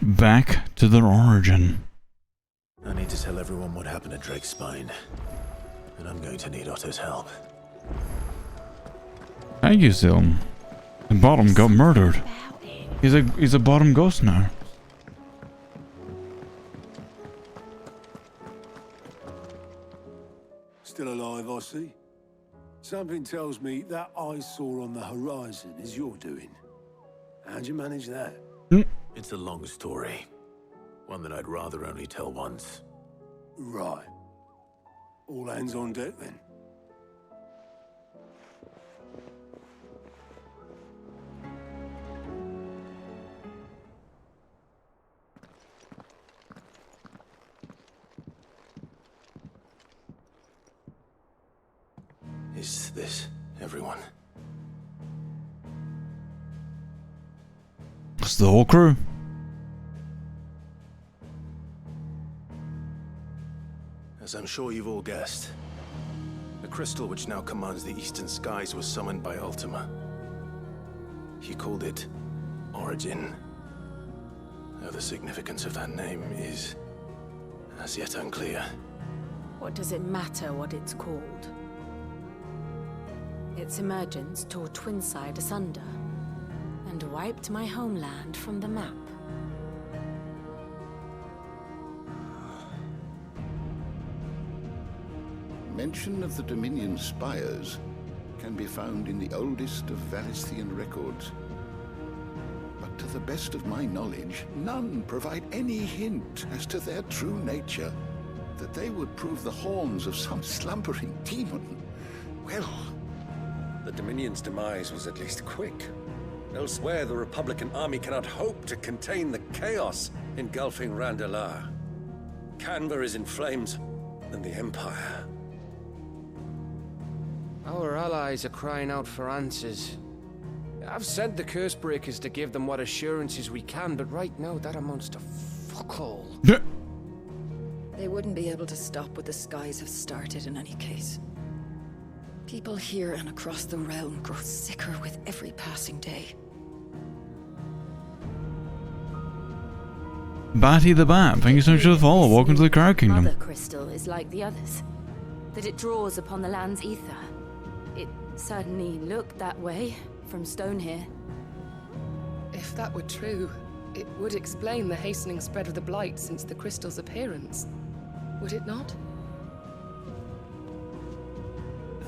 back to their origin. I need to tell everyone what happened at Drake's Spine. And I'm going to need Otto's help. Thank you, Zilm. The bottom got murdered. He's a bottom ghost now. Still alive, I see. Something tells me that eyesore on the horizon is your doing. How'd you manage that? It's a long story. One that I'd rather only tell once. Right. All hands on deck then. Is this everyone? It's the whole crew. As I'm sure you've all guessed, the crystal which now commands the eastern skies was summoned by Ultima. He called it Origin. Though the significance of that name is as yet unclear. What does it matter what it's called? Its emergence tore Twinside asunder and wiped my homeland from the map. Mention of the Dominion spires can be found in the oldest of Valisthian records. But to the best of my knowledge, none provide any hint as to their true nature. That they would prove the horns of some slumbering demon. Well, the Dominion's demise was at least quick. Elsewhere, the Republican army cannot hope to contain the chaos engulfing Randalar. Canva is in flames, and the Empire. Our allies are crying out for answers. I've sent the curse breakers to give them what assurances we can, but right now that amounts to fuck all. They wouldn't be able to stop what the skies have started in any case. People here and across the realm grow sicker with every passing day. Batty the Bat, thank you so much for the follow. Welcome to the Crowd Kingdom. Mother crystal is like the others, that it draws upon the land's ether. It certainly looked that way from stone here. If that were true, it would explain the hastening spread of the Blight since the crystal's appearance. Would it not?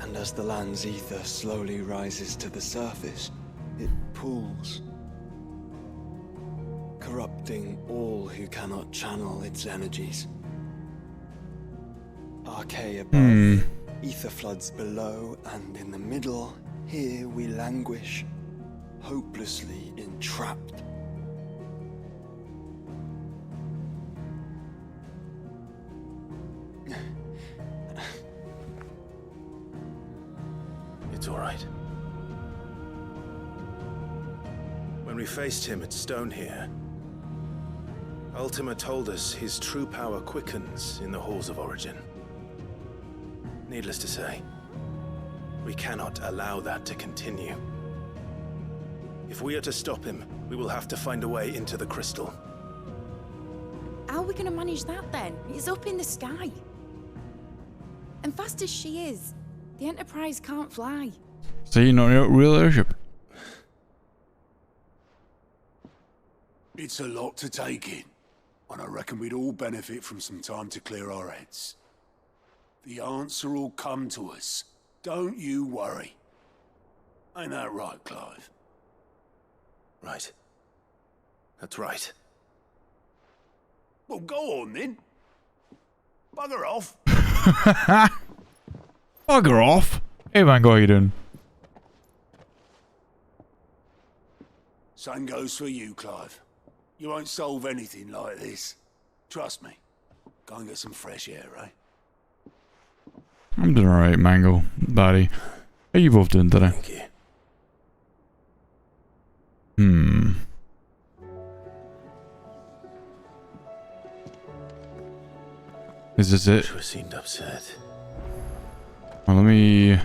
And as the land's ether slowly rises to the surface, it pools, corrupting all who cannot channel its energies. Archay above, ether floods below, and in the middle, here we languish, hopelessly entrapped. It's all right. When we faced him at Stone here, Ultima told us his true power quickens in the halls of Origin. Needless to say, we cannot allow that to continue. If we are to stop him, we will have to find a way into the crystal. How are we going to manage that then? It's up in the sky. And fast as she is, the Enterprise can't fly. So you're not a real airship. It's a lot to take in, and I reckon we'd all benefit from some time to clear our heads. The answer will come to us. Don't you worry. Ain't that right, Clive? Right. That's right. Well, go on then. Bugger off. Bugger off. Hey Mango, how you doing? Same goes for you, Clive. You won't solve anything like this. Trust me. Go and get some fresh air, eh? I'm doing alright, Mango. Buddy. How you both doing today? Thank you. Is this it? Sure seemed upset. Well, let me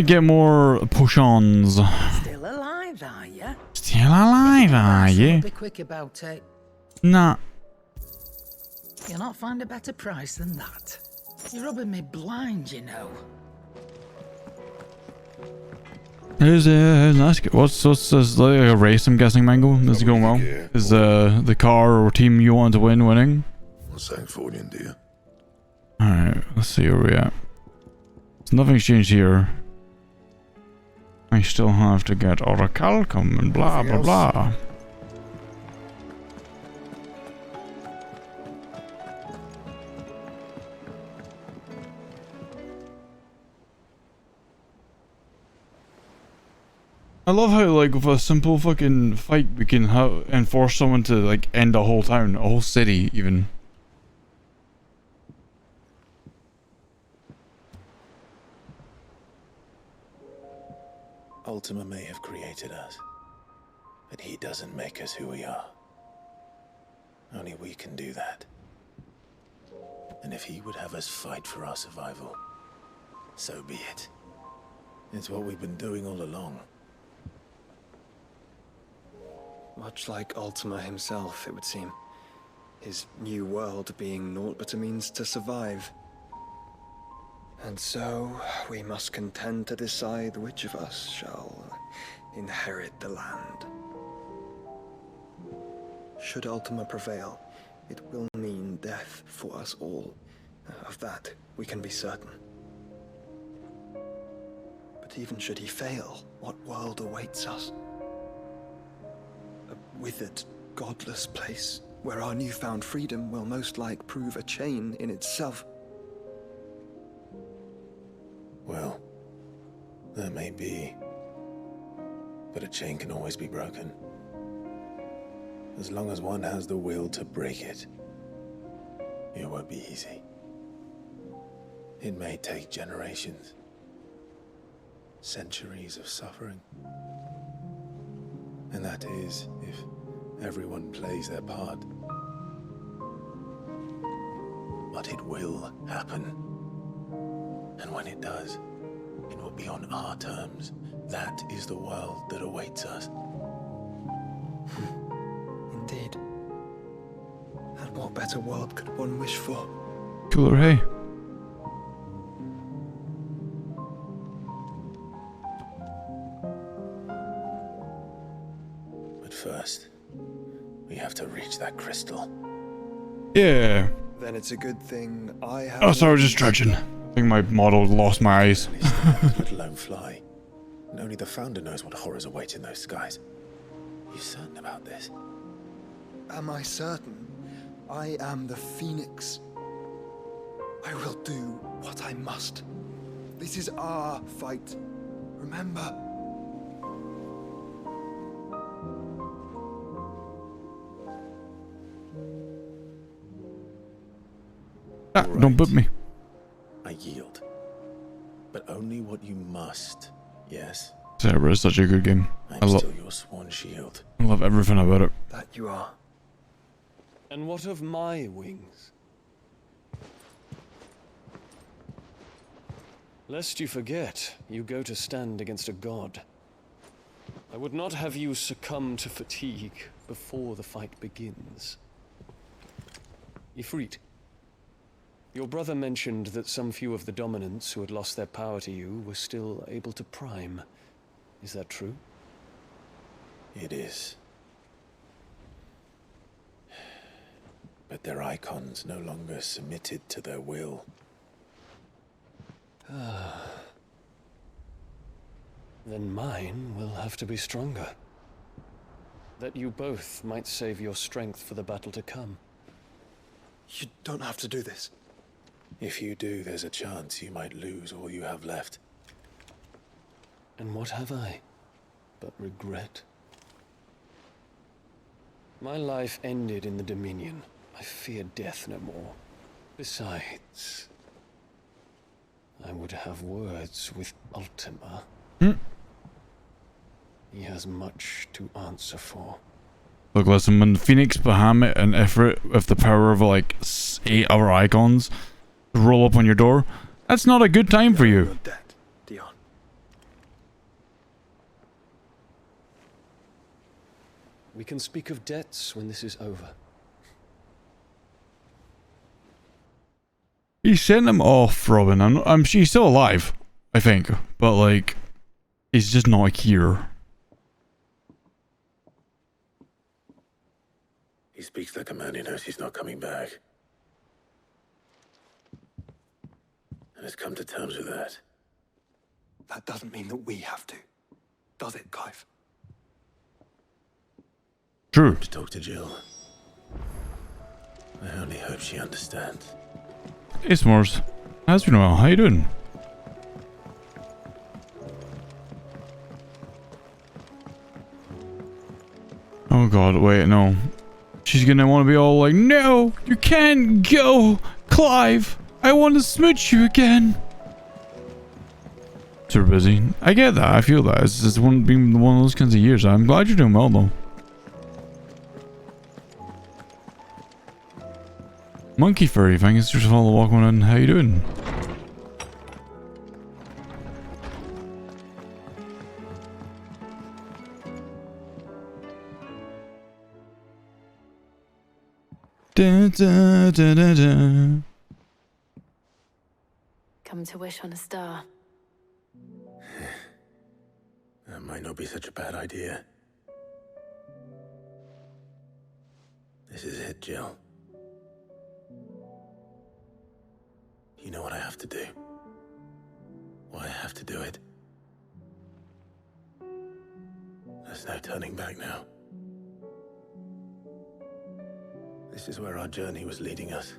get more push-ons. Still alive, are you? Still alive, are you? Be quick about it. Nah. You'll not find a better price than that. You're rubbing me blind, you know. Here's nice. What's this, like a race? I'm guessing, Mango. Is it going well? Is the car or team you want to win winning? Thank for you, dear. All right, let's see where we at. So nothing's changed here. I still have to get orichalcum and blah blah blah. I love how, like, with a simple fucking fight, we can enforce someone to, like, end a whole town, a whole city, even. Ultima may have created us, but he doesn't make us who we are. Only we can do that. And if he would have us fight for our survival, so be it. It's what we've been doing all along. Much like Ultima himself, it would seem. His new world being naught but a means to survive. And so, we must contend to decide which of us shall inherit the land. Should Ultima prevail, it will mean death for us all. Of that, we can be certain. But even should he fail, what world awaits us? A withered, godless place, where our newfound freedom will most like prove a chain in itself. Well, that may be. But a chain can always be broken. As long as one has the will to break it, it won't be easy. It may take generations, centuries of suffering. And that is if everyone plays their part. But it will happen. And when it does, it will be on our terms. That is the world that awaits us. Indeed. And what better world could one wish for? Cooler hay. But first, we have to reach that crystal. Yeah. Then it's a good thing I have... Oh, sorry, just stretching. I think my model lost my eyes. Let alone fly. And only the Founder knows what horrors await in those skies. Are you certain about this? Am I certain? I am the Phoenix. I will do what I must. This is our fight. Remember. Right. Don't whip me. I yield. But only what you must, yes? Zebra is such a good game. I'm still your swan shield. I love everything about it. That you are. And what of my wings? Lest you forget, you go to stand against a god. I would not have you succumb to fatigue before the fight begins. Ifrit, your brother mentioned that some few of the dominants who had lost their power to you were still able to prime. Is that true? It is. But their icons no longer submitted to their will. Then mine will have to be stronger. That you both might save your strength for the battle to come. You don't have to do this. If you do, there's a chance you might lose all you have left. And what have I but regret? My life ended in the Dominion. I fear death no more. Besides, I would have words with Ultima. He has much to answer for. Look, listen, when Phoenix, Bahamut, and Ifrit, with the power of like 8 other icons, roll up on your door, that's not a good time for you. You're dead, Dion. We can speak of debts when this is over. He sent him off, Robin. She's still alive, I think. But, like, he's just not here. He speaks like a man who knows he's not coming back. And has come to terms with that. That doesn't mean that we have to, does it, Clive? True. To talk to Jill. I only hope she understands. Hey, S'mores. How's been well? How you doing? Oh god, wait, no. She's gonna want to be all like, no, you can't go, Clive. I want to smooch you again. Super busy. I get that. I feel that. It's just been one of those kinds of years. I'm glad you're doing well, though. Monkey furry, thanks for follow walking in. How you doing? Da, da, da, da, da. Come to wish on a star. That might not be such a bad idea. This is it, Jill. You know what I have to do. Why I have to do it. There's no turning back now. This is where our journey was leading us.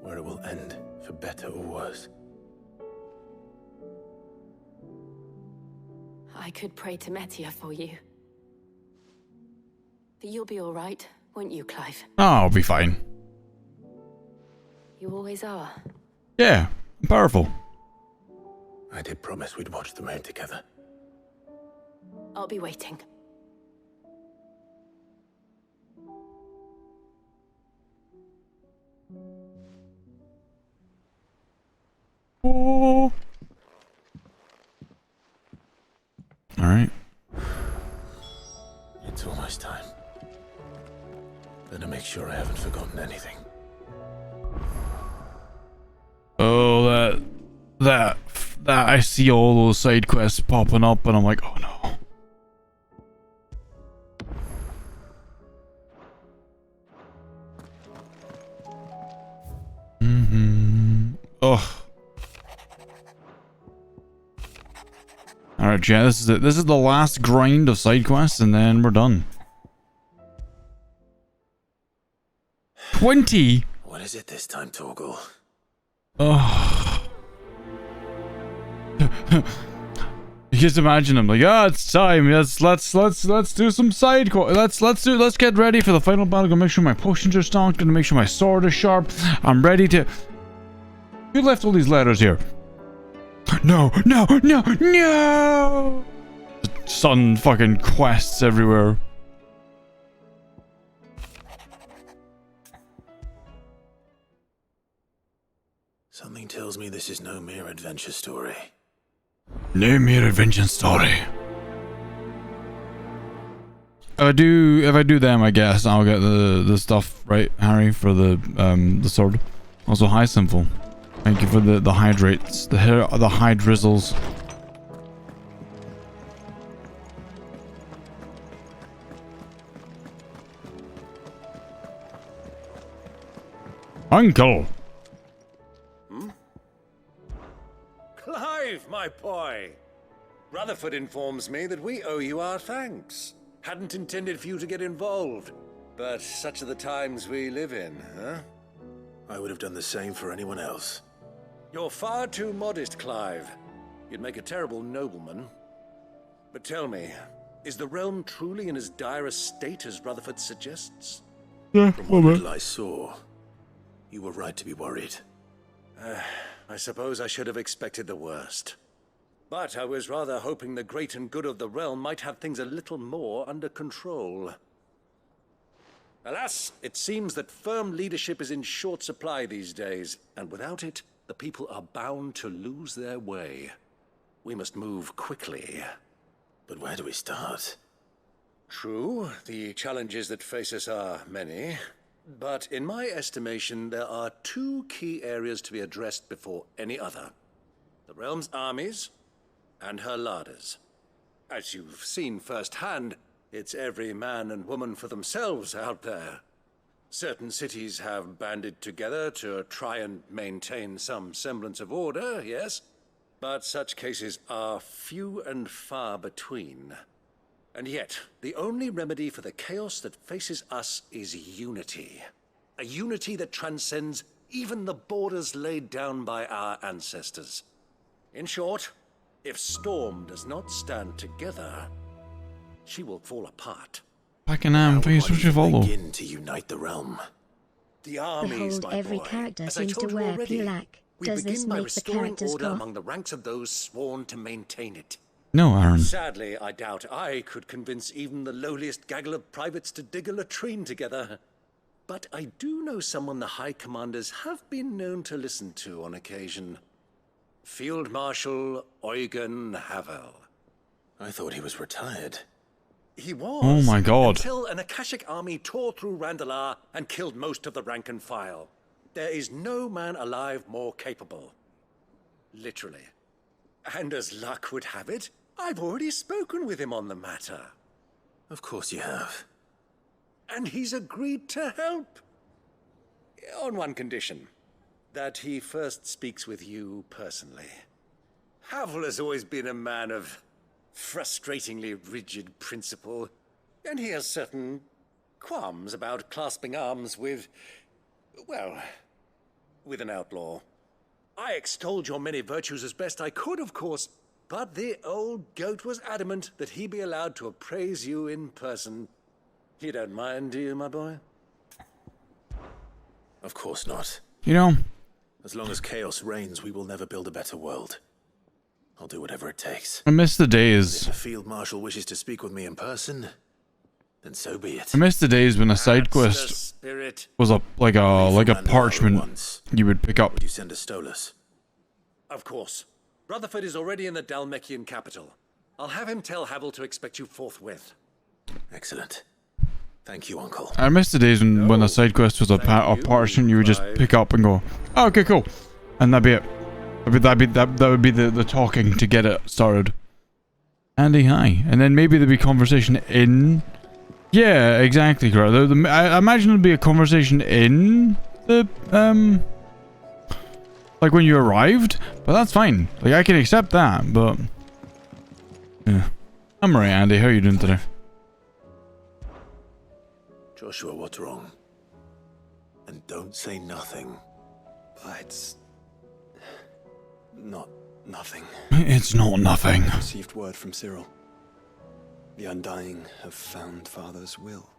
Where it will end, for better or worse. I could pray to Metia for you. But you'll be all right, won't you, Clive? Oh, I'll be fine. You always are. Yeah, I'm powerful. I did promise we'd watch the moon together. I'll be waiting. Oh. All right. It's almost time. Better make sure I haven't forgotten anything. Oh, that I see all those side quests popping up, and I'm like, oh no. Ugh. Alright, yeah, this is it. This is the last grind of side quests, and then we're done. 20! What is it this time, Torgal? Oh. You just imagine him like, it's time. Yes, let's do some side quests. Let's get ready for the final battle. Gonna make sure my potions are stocked. Gonna make sure my sword is sharp. I'm ready to. Who left all these letters here? No! Sun fucking quests everywhere. Something tells me this is no mere adventure story. No mere adventure story. If I do them, I guess I'll get the stuff right, Harry, for the sword. Also, hi, Simple. Thank you for the hydrates, the hydrizzles. Uncle. Clive, my boy! Rutherford informs me that we owe you our thanks. Hadn't intended for you to get involved, but such are the times we live in, huh? I would have done the same for anyone else. You're far too modest, Clive. You'd make a terrible nobleman. But tell me, is the realm truly in as dire a state as Rutherford suggests? Yeah, from what little I saw, you were right to be worried. I suppose I should have expected the worst. But I was rather hoping the great and good of the realm might have things a little more under control. Alas, it seems that firm leadership is in short supply these days, and without it, the people are bound to lose their way. We must move quickly. But where do we start? True, the challenges that face us are many. But in my estimation, there are two key areas to be addressed before any other. The realm's armies and her larders. As you've seen firsthand, it's every man and woman for themselves out there. Certain cities have banded together to try and maintain some semblance of order, yes? But such cases are few and far between. And yet, the only remedy for the chaos that faces us is unity. A unity that transcends even the borders laid down by our ancestors. In short, if Storm does not stand together, she will fall apart. Fucking face what you follow. Begin to unite the realm. The armies, Behold, my every boy. character As I seems to told you wear already, Pulak. we Does this begin by make the restoring characters order goth? among the ranks of those sworn to maintain it. No, Aaron. Sadly, I doubt I could convince even the lowliest gaggle of privates to dig a latrine together. But I do know someone the High Commanders have been known to listen to on occasion. Field Marshal Eugen Havel. I thought he was retired. He was. Oh my god. Until an Akashic army tore through Randalar and killed most of the rank and file. There is no man alive more capable. Literally. And as luck would have it, I've already spoken with him on the matter. Of course you have. And he's agreed to help. On one condition. That he first speaks with you personally. Havel has always been a man of frustratingly rigid principle, and he has certain qualms about clasping arms with, well, with an outlaw. I extolled your many virtues as best I could, of course, but the old goat was adamant that he be allowed to appraise you in person. You don't mind, do you, my boy? Of course not. You know, As long as chaos reigns, we will never build a better world. I'll do whatever it takes. I miss the days. If the Field Marshal wishes to speak with me in person, then so be it. I miss the days when a side quest was like a parchment you would pick up. Would you send a Stolas? Of course. Rutherford is already in the Dalmekian capital. I'll have him tell Havel to expect you forthwith. Excellent. Thank you, Uncle. I miss the days when a side quest was a parchment you would just pick up and go, oh, okay, cool, and that'd be it. That would be the talking to get it started. Andy, hi. And then maybe there'd be conversation in... Yeah, exactly, correct. I imagine there'd be a conversation in the, like when you arrived, but that's fine. Like, I can accept that, but... Yeah. I'm alright, Andy. How are you doing today? Joshua, what's wrong? And don't say nothing. It's... not nothing. It's not nothing. I received word from Cyril. The Undying have found Father's will.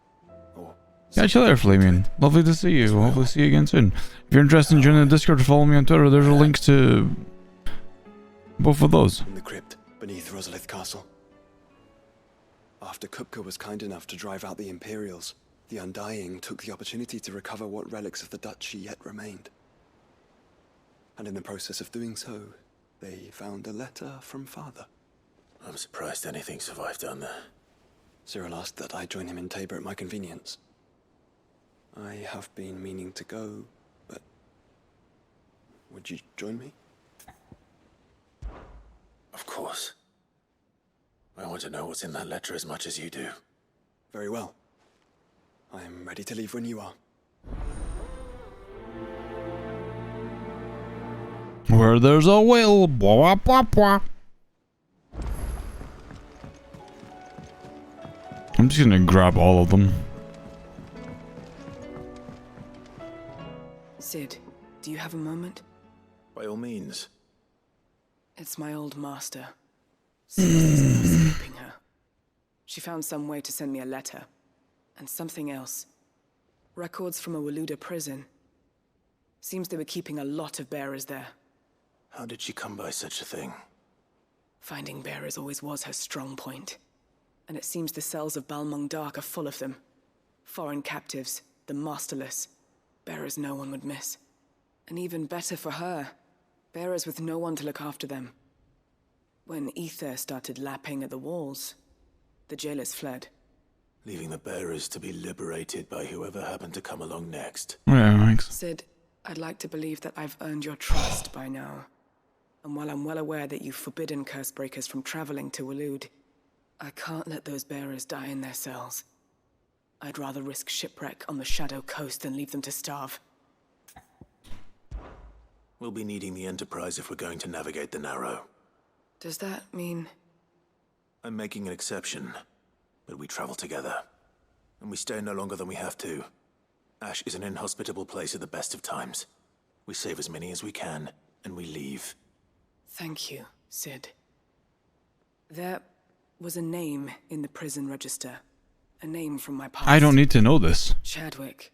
Or... Catch you later, Flavian. Lovely to see you. We'll hopefully see you again soon. If you're interested in joining the Discord, follow me on Twitter. There's links to both of those. In the crypt beneath Rosalith Castle. After Kupka was kind enough to drive out the Imperials, the Undying took the opportunity to recover what relics of the Duchy yet remained. And in the process of doing so, they found a letter from Father. I'm surprised anything survived down there. Cyril asked that I join him in Tabor at my convenience. I have been meaning to go, but... would you join me? Of course. I want to know what's in that letter as much as you do. Very well. I am ready to leave when you are. Where there's a will, blah, blah, blah. I'm just gonna grab all of them. Sid, do you have a moment? By all means. It's my old master. Seems there's no escaping her. She found some way to send me a letter. And something else. Records from a Waluda prison. Seems they were keeping a lot of bearers there. How did she come by such a thing? Finding bearers always was her strong point. And it seems the cells of Balmung Dark are full of them. Foreign captives, the masterless. Bearers no one would miss. And even better for her, bearers with no one to look after them. When ether started lapping at the walls, the jailers fled. leaving the bearers to be liberated by whoever happened to come along next. Yeah, thanks. Sid, I'd like to believe that I've earned your trust by now. And while I'm well aware that you've forbidden Cursebreakers from traveling to Waloed, I can't let those bearers die in their cells. I'd rather risk shipwreck on the Shadow Coast than leave them to starve. We'll be needing the Enterprise if we're going to navigate the Narrow. Does that mean... I'm making an exception, but we travel together. And we stay no longer than we have to. Ash is an inhospitable place at the best of times. We save as many as we can, and we leave. Thank you, Sid. There was a name in the prison register. A name from my past. I don't need to know this. Chadwick.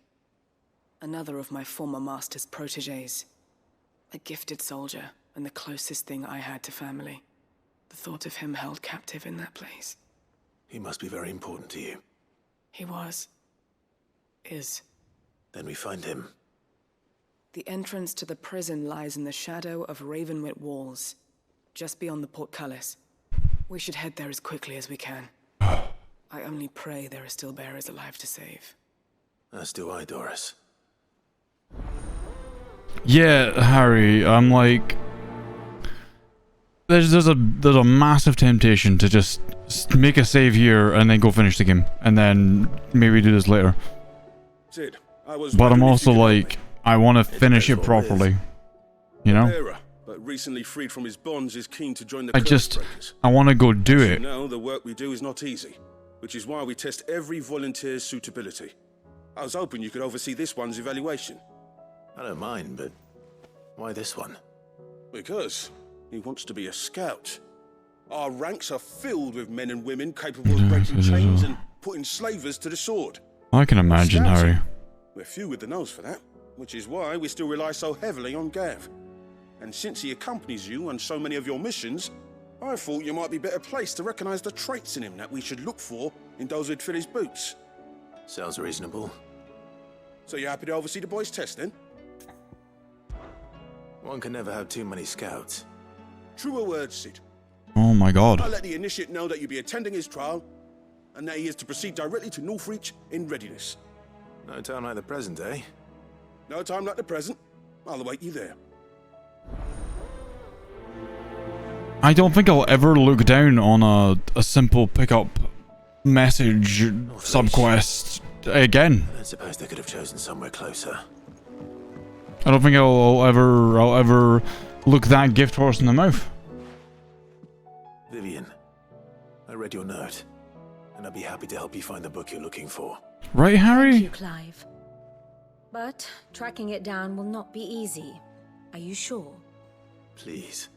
Another of my former master's protégés. A gifted soldier, and the closest thing I had to family. The thought of him held captive in that place. He must be very important to you. He was. Is. Then we find him. The entrance to the prison lies in the shadow of Ravenwit Walls, just beyond the portcullis. We should head there as quickly as we can. I only pray there are still bearers alive to save. As do I, Doris. Yeah, Harry, I'm like... There's a massive temptation to just make a save here and then go finish the game. And then maybe do this later. Sid, but I'm also like, I want to finish it properly. You know? But recently freed from his bonds, is keen to join the I want to go do it. You know, the work we do is not easy, which is why we test every volunteer's suitability. I was hoping you could oversee this one's evaluation. I don't mind, but why this one? Because he wants to be a scout. Our ranks are filled with men and women capable of breaking chains and putting slavers to the sword. I can imagine, Harry. We're few with the nose for that, which is why we still rely so heavily on Gav. And since he accompanies you on so many of your missions, I thought you might be better placed to recognize the traits in him that we should look for in those who'd fill his boots. Sounds reasonable. So you're happy to oversee the boys' test, then? One can never have too many scouts. Truer words, Sid. Oh my god. I'll let the initiate know that you'll be attending his trial, and that he is to proceed directly to Northreach in readiness. No time like the present, eh? No time like the present. I'll await you there. I don't think I'll ever look down on a simple pickup message subquest again. I suppose they could have chosen somewhere closer. I don't think I'll ever look that gift horse in the mouth. Vivian, I read your note, and I'd be happy to help you find the book you're looking for. Right, Harry? Thank you, Clive. But tracking it down will not be easy. Are you sure? Please.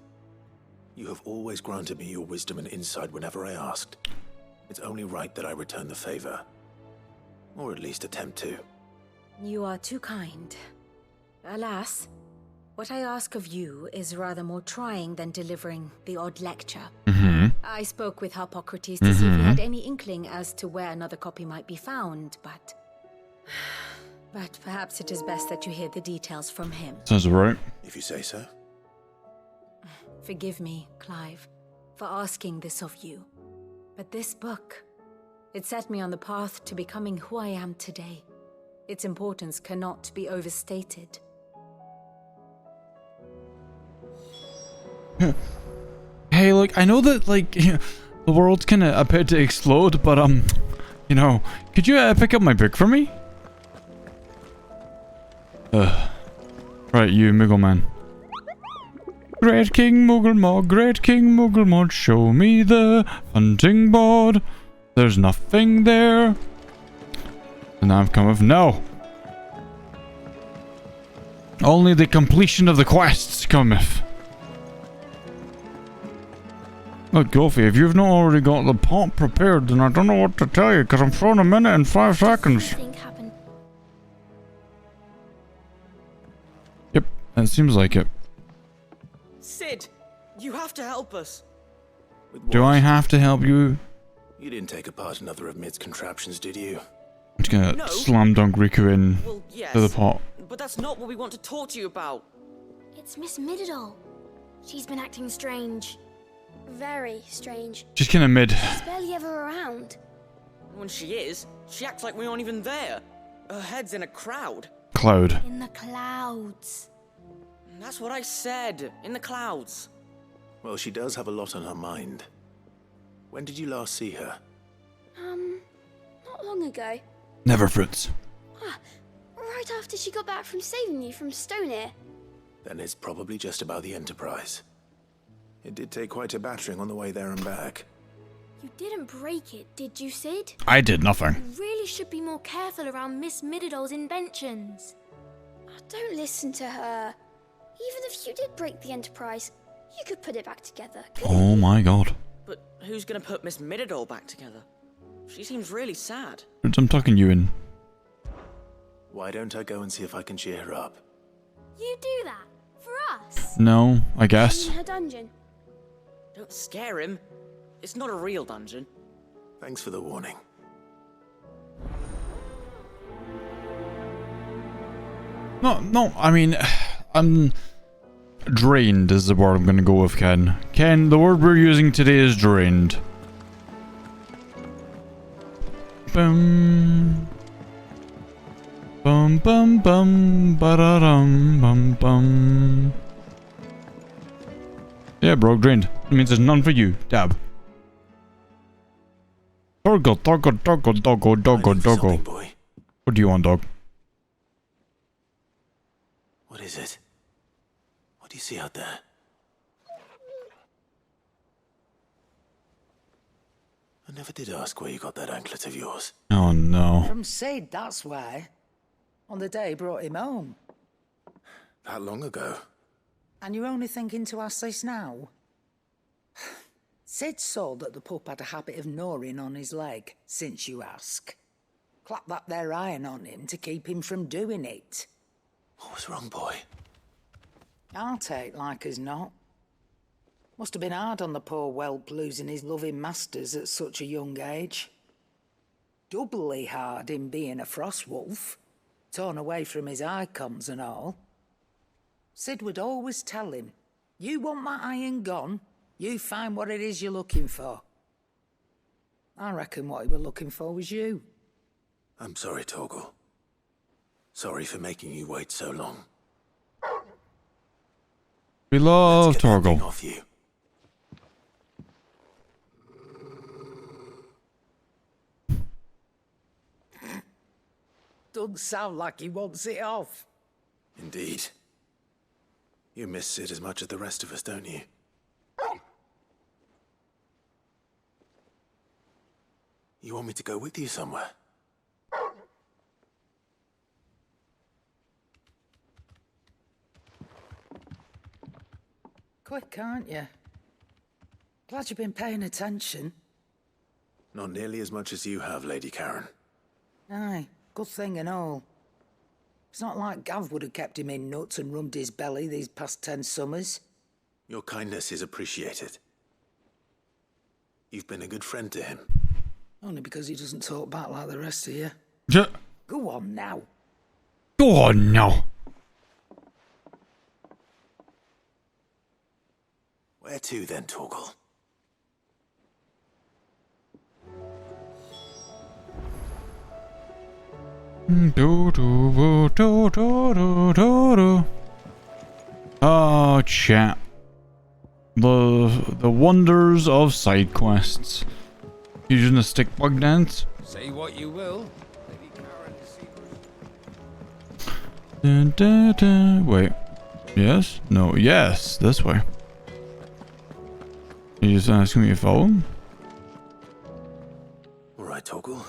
You have always granted me your wisdom and insight whenever I asked. It's only right that I return the favor. Or at least attempt to. You are too kind. Alas, what I ask of you is rather more trying than delivering the odd lecture. I spoke with Harpocrates to see if he had any inkling as to where another copy might be found, but perhaps it is best that you hear the details from him. Sounds right. If you say so. Forgive me, Clive, for asking this of you. But this book, it set me on the path to becoming who I am today. Its importance cannot be overstated. Hey, look, I know that, like, the world's kind of about to explode, but, you know, could you pick up my book for me? Right, you, Muggle man. Great King Mugglemog, show me the hunting board. There's nothing there. And I'm coming with no. Only the completion of the quests cometh. Look, Goofy, if you've not already got the pot prepared, then I don't know what to tell you, because I'm throwing a minute in 5 seconds. Yep, that seems like it. Sid, you have to help us. Do I have to help you? You didn't take apart another of Mid's contraptions, did you? I'm just gonna slam dunk Riku in to the pot. But that's not what we want to talk to you about. It's Miss Middledal. She's been acting strange. Very strange. She's kind of mid. She's barely ever around. When she is, she acts like we aren't even there. Her head's in a crowd. Cloud. In the clouds. That's what I said. In the clouds. Well, she does have a lot on her mind. When did you last see her? Not long ago. Never fruits. Right after she got back from saving you from Stonehenge. Then it's probably just about the Enterprise. It did take quite a battering on the way there and back. You didn't break it, did you, Sid? I did nothing. You really should be more careful around Miss Mididol's inventions. Don't listen to her. Even if you did break the Enterprise, you could put it back together. Oh my god. But who's gonna put Miss Mididol back together? She seems really sad. I'm tucking you in. Why don't I go and see if I can cheer her up? You do that? For us? No, I guess. In her dungeon? Don't scare him. It's not a real dungeon. Thanks for the warning. No, I mean, I'm drained is the word I'm gonna go with, Ken. Ken, the word we're using today is drained. Bum. Bum bum bum ba-da-dum bum bum. Yeah, bro, drained. It means there's none for you. Dab. Doggo. What do you want, dog? What is it? What do you see out there? I never did ask where you got that anklet of yours. Oh no. From Sid, that's why. On the day he brought him home. That long ago? And you're only thinking to ask this now? Sid saw that the pup had a habit of gnawing on his leg, since you ask. Clap that there iron on him to keep him from doing it. What was wrong, boy? I'll take like as not. Must have been hard on the poor whelp losing his loving masters at such a young age. Doubly hard in being a frost wolf, torn away from his icons and all. Sid would always tell him, you want that iron gone, you find what it is you're looking for. I reckon what he was looking for was you. I'm sorry, Torgal. Sorry for making you wait so long. We love Torgal. Off you. Doesn't sound like he wants it off. Indeed. You miss Sid as much as the rest of us, don't you? You want me to go with you somewhere? Quick, aren't you? Glad you've been paying attention. Not nearly as much as you have, Lady Karen. Aye, good thing and all. It's not like Gav would have kept him in nuts and rubbed his belly these past 10 summers. Your kindness is appreciated. You've been a good friend to him. Only because he doesn't talk back like the rest of you. Yeah. Go on now. Go on now. Where to then, Torgal? Oh, chat. The wonders of side quests. Using a stick bug dance. Say what you will. Dun, dun, dun. Wait. Yes? No. Yes. This way. You just asking me to follow him? All right, Torgal.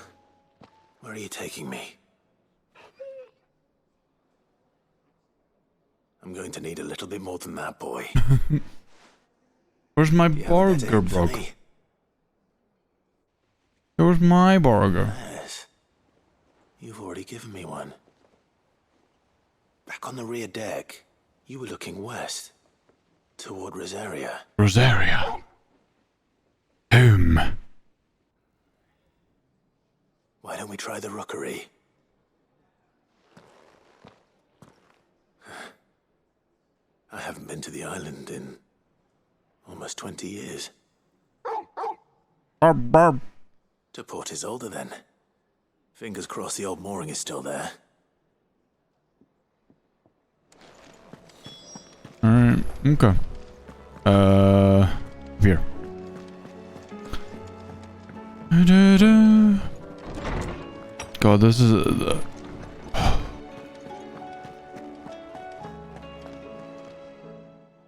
Where are you taking me? I'm going to need a little bit more than that, boy. Where's my burger, bro? Where's my burger? Yes. You've already given me one. Back on the rear deck, you were looking west. Toward Rosaria. Rosaria. Home. Why don't we try the rookery? I haven't been to the island in almost 20 years. Barb, barb. To Port Isolde, then. Fingers crossed the old mooring is still there. Alright, okay. Here. God, this is...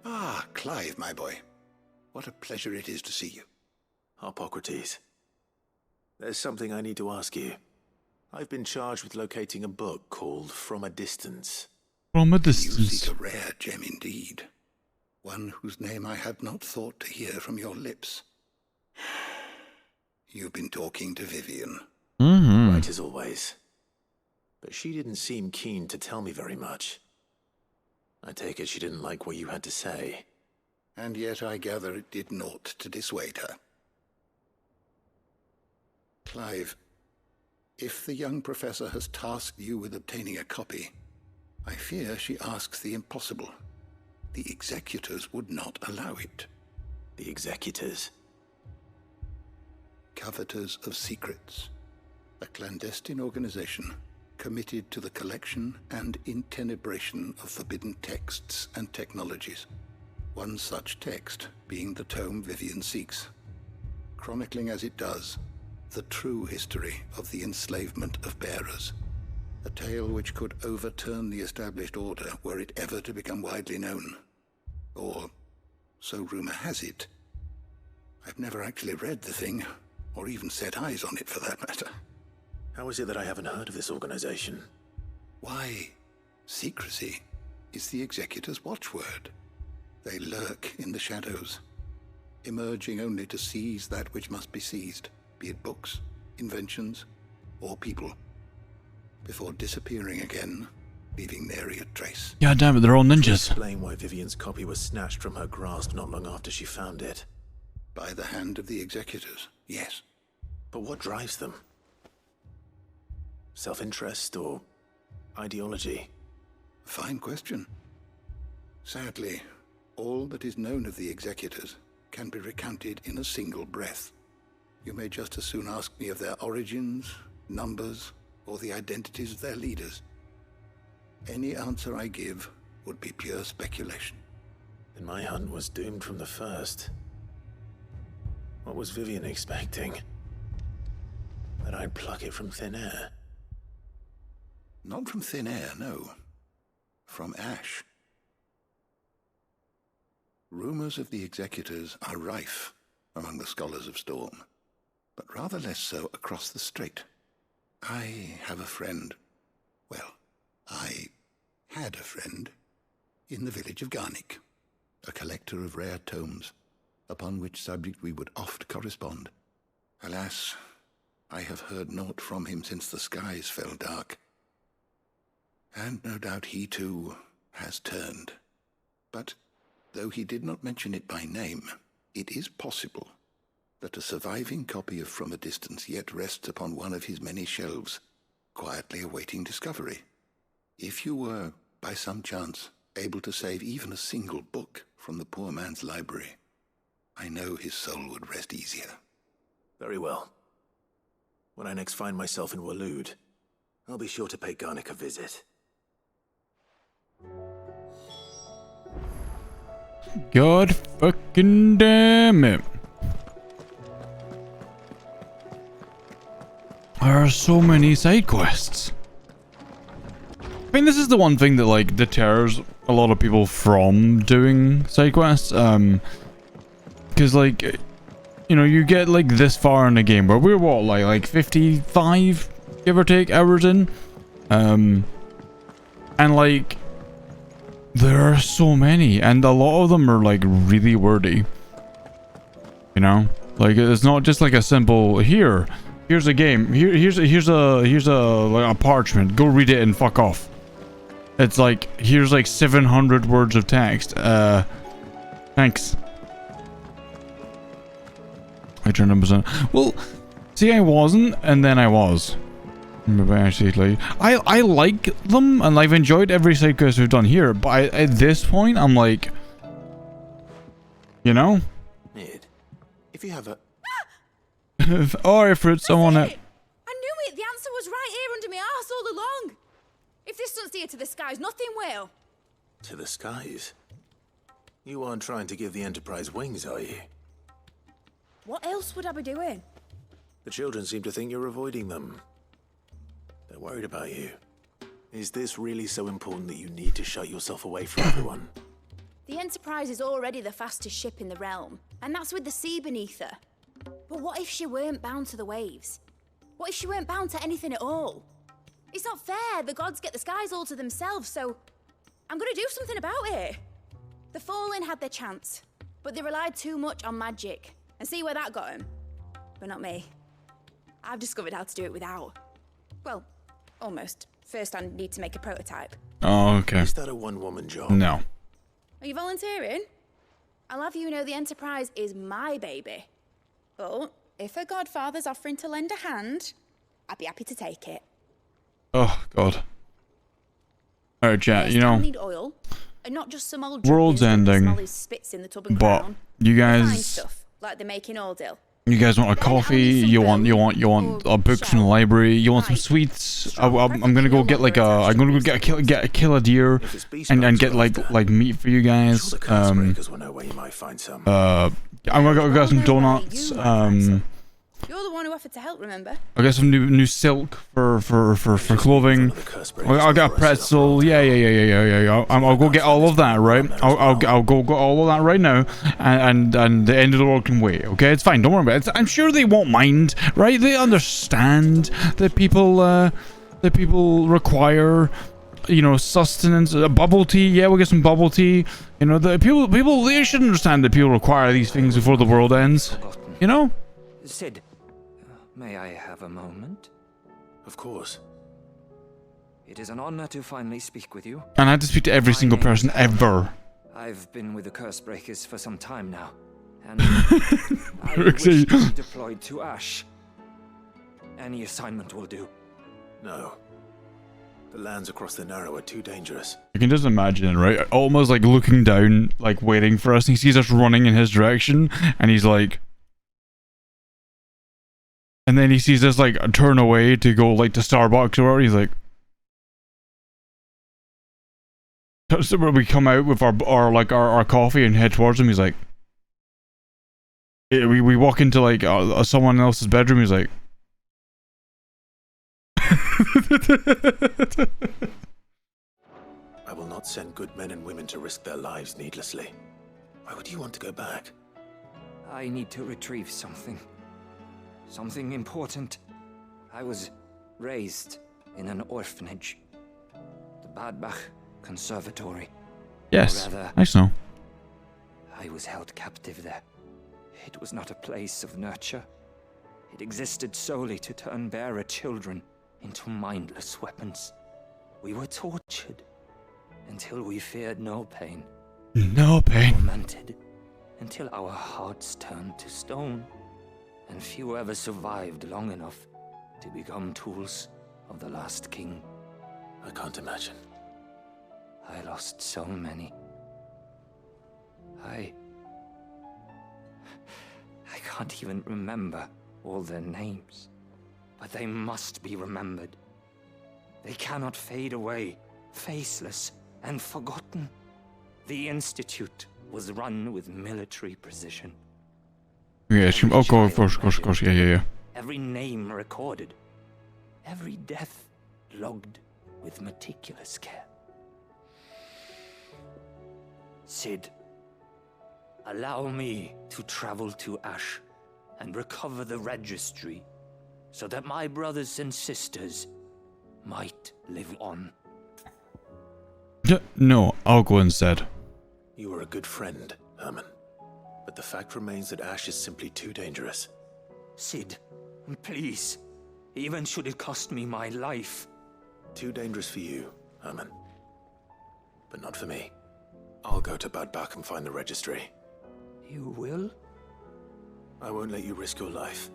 Ah, Clive, my boy. What a pleasure it is to see you. Hippocrates. There's something I need to ask you. I've been charged with locating a book called From a Distance. From a You distance. seek a rare gem indeed. One whose name I had not thought to hear from your lips. You've been talking to Vivian. Mm-hmm. Right as always. But she didn't seem keen to tell me very much. I take it she didn't like what you had to say. And yet I gather it did naught to dissuade her. Clive, if the young professor has tasked you with obtaining a copy, I fear she asks the impossible. The executors would not allow it. The executors? Coveters of Secrets. A clandestine organization committed to the collection and intenebration of forbidden texts and technologies. One such text being the tome Vivian seeks, chronicling as it does the true history of the enslavement of bearers. A tale which could overturn the established order were it ever to become widely known. Or, so rumor has it. I've never actually read the thing, or even set eyes on it for that matter. How is it that I haven't heard of this organization? Why, secrecy is the executor's watchword. They lurk in the shadows, emerging only to seize that which must be seized, be it books, inventions, or people, before disappearing again, leaving nary a trace. Yeah, damn it, they're all ninjas. Explain why Vivian's copy was snatched from her grasp not long after she found it. By the hand of the executors, yes. But what drives them? Self-interest or ideology? Fine question. Sadly, all that is known of the executors can be recounted in a single breath. You may just as soon ask me of their origins, numbers, or the identities of their leaders. Any answer I give would be pure speculation. Then my hunt was doomed from the first. What was Vivian expecting? That I'd pluck it from thin air? Not from thin air, no. From ash. Rumors of the executors are rife among the scholars of Storm, but rather less so across the strait. I have a friend. Well, I had a friend in the village of Garnick, a collector of rare tomes, upon which subject we would oft correspond. Alas, I have heard naught from him since the skies fell dark. And no doubt he too has turned. But though he did not mention it by name, it is possible that a surviving copy of From a Distance yet rests upon one of his many shelves, quietly awaiting discovery. If you were, by some chance, able to save even a single book from the poor man's library, I know his soul would rest easier. Very well. When I next find myself in Waloed, I'll be sure to pay Garnick a visit. God fucking damn it. There are so many side quests. I mean, this is the one thing that, like, deters a lot of people from doing side quests. Because, like, you know, you get, like, this far in the game where we're, what, like 55, give or take, hours in? And, like, there are so many, and a lot of them are, like, really wordy. You know? Like, it's not just, like, a simple, here's a game, here's a parchment, go read it and fuck off. It's like, here's, like, 700 words of text. Thanks. I turned numbers on. Well, see, I wasn't, and then I was. Maybe actually, like, I like them, and I've enjoyed every side quest we've done here, but at this point, I'm like, you know? Nid, if you have a... Or if it's someone that... I knew it! The answer was right here under my arse all along! If this doesn't steer to the skies, nothing will! To the skies? You aren't trying to give the Enterprise wings, are you? What else would I be doing? The children seem to think you're avoiding them. They're worried about you. Is this really so important that you need to shut yourself away from everyone? The Enterprise is already the fastest ship in the realm, and that's with the sea beneath her. But what if she weren't bound to the waves? What if she weren't bound to anything at all? It's not fair. The gods get the skies all to themselves, so I'm gonna do something about it. The Fallen had their chance, but they relied too much on magic. And see where that got them? But not me. I've discovered how to do it without. Well, almost. First I need to make a prototype. Oh, okay. Is that a one-woman job? No. Are you volunteering? I'll have you know the Enterprise is my baby. But if her godfather's offering to lend a hand, I'd be happy to take it. Oh, God. Alright, chat, you I know... need oil, and not just some old World's ending. spits in the tub and But crown. you Refined guys... stuff, like they make in Ordil. You guys want a coffee? You want a books from the library? You want some sweets? I'm gonna go get like I'm gonna go kill a deer and get like meat for you guys. I'm gonna go get some donuts. You're the one who offered to help, remember? I got some new silk for clothing. I'll get a pretzel. Yeah. I'll go get all of that, right? I'll go get all of that right now, and the end of the world can wait. Okay, it's fine. Don't worry about it. I'm sure they won't mind, right? They understand that people require, you know, sustenance. Bubble tea. Yeah, we'll get some bubble tea. You know, the people they should understand that people require these things before the world ends. You know. Sid, may I have a moment? Of course. It is an honor to finally speak with you. And I had to speak to every single person ever. I've been with the Curse Breakers for some time now, and I wish to be deployed to Ash. Any assignment will do. No. The lands across the Narrow are too dangerous. You can just imagine it, right? Almost like looking down, like waiting for us, and he sees us running in his direction, and he's like... And then he sees us like turn away to go like to Starbucks or whatever. He's like, so we come out with our coffee and head towards him. He's like, we walk into like someone else's bedroom. He's like, I will not send good men and women to risk their lives needlessly. Why would you want to go back? I need to retrieve something. Something important. I was raised in an orphanage. The Badbach Conservatory. yes, I know. I was held captive there. It was not a place of nurture. It existed solely to turn bearer children into mindless weapons. We were tortured until we feared no pain. No pain. Tormented until our hearts turned to stone. And few ever survived long enough to become tools of the last king. I can't imagine. I lost so many. I can't even remember all their names. But they must be remembered. They cannot fade away, faceless and forgotten. The Institute was run with military precision. Yeah, of course, yeah. Every name recorded. Every death logged with meticulous care. Sid, allow me to travel to Ash and recover the registry so that my brothers and sisters might live on. No, I'll go instead. You were a good friend, Herman. But the fact remains that Ash is simply too dangerous. Sid, please. Even should it cost me my life. Too dangerous for you, Herman. But not for me. I'll go to Badbach and find the registry. You will? I won't let you risk your life.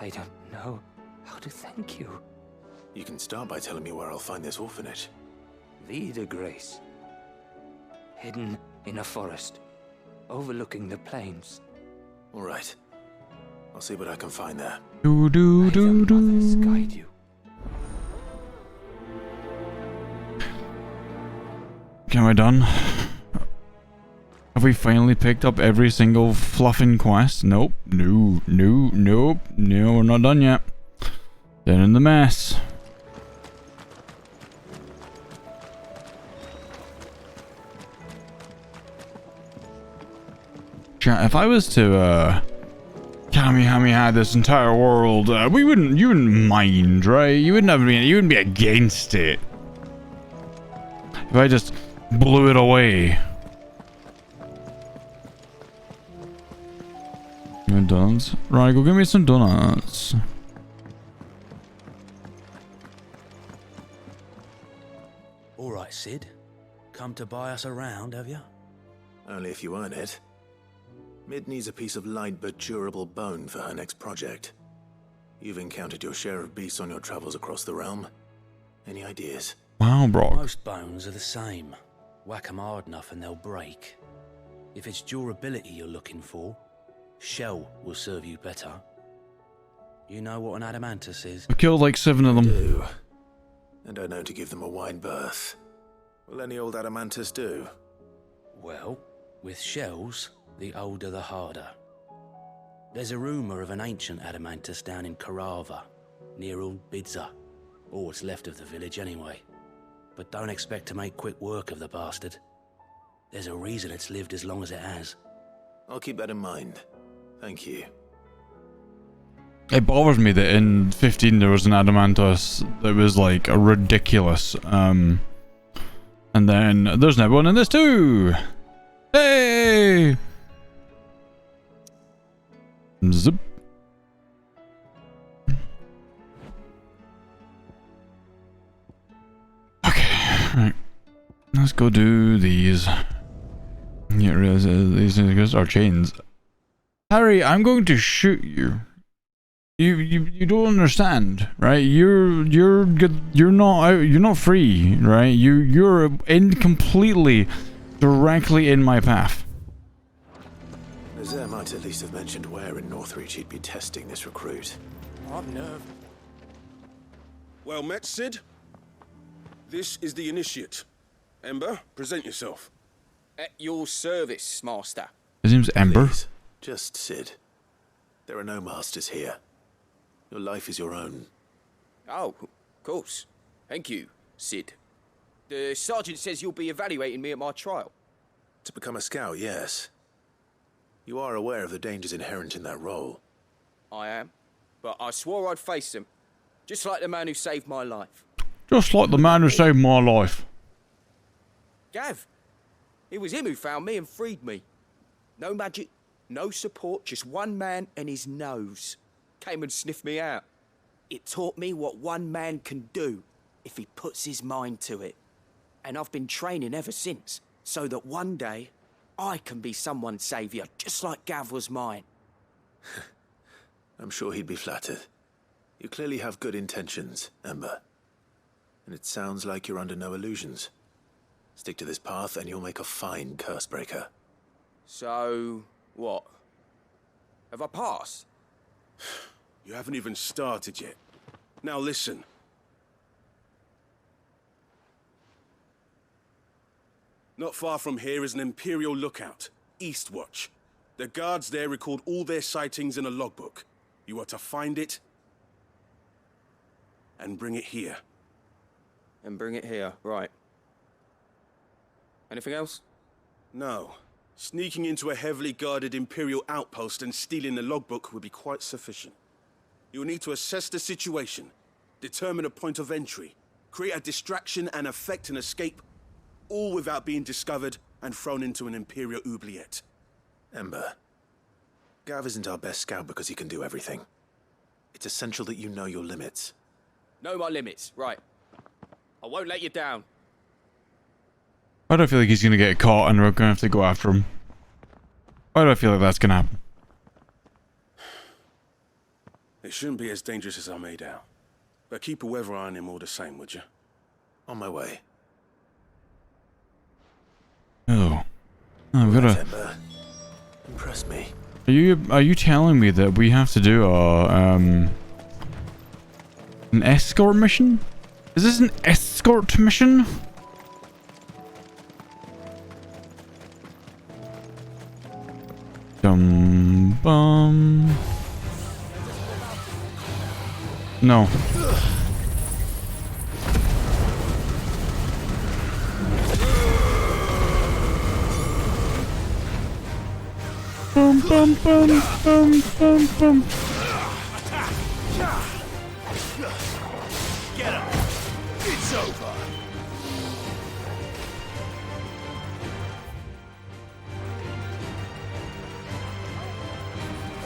I don't know how to thank you. You can start by telling me where I'll find this orphanage. Vida Grace. Hidden in a forest, overlooking the plains. All right. I'll see what I can find there. Do do do do. Guide you. Okay, am I done? Have we finally picked up every single fluffing quest? Nope. No, no, nope. No, we're not done yet. Down in the mess. If I was to, Kamehameha this entire world, you wouldn't mind, right? You wouldn't be against it. If I just blew it away. You want donuts? Right, go give me some donuts. All right, Sid. Come to buy us around, have you? Only if you earn it. Mid needs a piece of light but durable bone for her next project. You've encountered your share of beasts on your travels across the realm. Any ideas? Wow, Brock. Most bones are the same. Whack 'em hard enough and they'll break. If it's durability you're looking for, shell will serve you better. You know what an adamantus is? I killed like 7 of them. I do. And I know to give them a wide berth. Will any old adamantus do? Well, with shells, the older the harder. There's a rumour of an ancient adamantus down in Karava, near Old Bidza, or what's left of the village anyway. But don't expect to make quick work of the bastard. There's a reason it's lived as long as it has. I'll keep that in mind. Thank you. It bothers me that in 15 there was an adamantus that was like a ridiculous. And then there's another one in this too. Hey! Zip. Okay, right. Let's go do these. Get rid of these things are chains. Harry, I'm going to shoot you. You don't understand, right? You're not free, right? You're completely directly in my path. Nazaire might at least have mentioned where in Northreach he'd be testing this recruit. I've nerve. Well met, Sid. This is the initiate. Ember, present yourself. At your service, Master. His name's Ember. Please, just Sid. There are no masters here. Your life is your own. Oh, of course. Thank you, Sid. The sergeant says you'll be evaluating me at my trial. To become a scout, yes. You are aware of the dangers inherent in that role. I am. But I swore I'd face them. Just like the man who saved my life. Just like the man who saved my life. Gav. It was him who found me and freed me. No magic, no support, just one man and his nose. Came and sniffed me out. It taught me what one man can do if he puts his mind to it. And I've been training ever since, so that one day I can be someone's saviour, just like Gav was mine. I'm sure he'd be flattered. You clearly have good intentions, Ember. And it sounds like you're under no illusions. Stick to this path and you'll make a fine cursebreaker. So, what? Have I passed? You haven't even started yet. Now listen. Not far from here is an Imperial lookout, Eastwatch. The guards there record all their sightings in a logbook. You are to find it and bring it here. And bring it here, right. Anything else? No. Sneaking into a heavily guarded Imperial outpost and stealing the logbook would be quite sufficient. You'll need to assess the situation, determine a point of entry, create a distraction and effect an escape, all without being discovered and thrown into an Imperial oubliette. Ember, Gav isn't our best scout because he can do everything. It's essential that you know your limits. Know my limits, right. I won't let you down. Why do I feel like he's gonna get caught and we're gonna have to go after him? Why do I feel like that's gonna happen? It shouldn't be as dangerous as I made out. But keep a weather eye on him all the same, would you? On my way. Oh. I've gotta... Ember, impress me. Are you telling me that we have to do an escort mission? Is this an escort mission? Dum bum. No. Bum bum bum bum bum bum. Get up! It's over!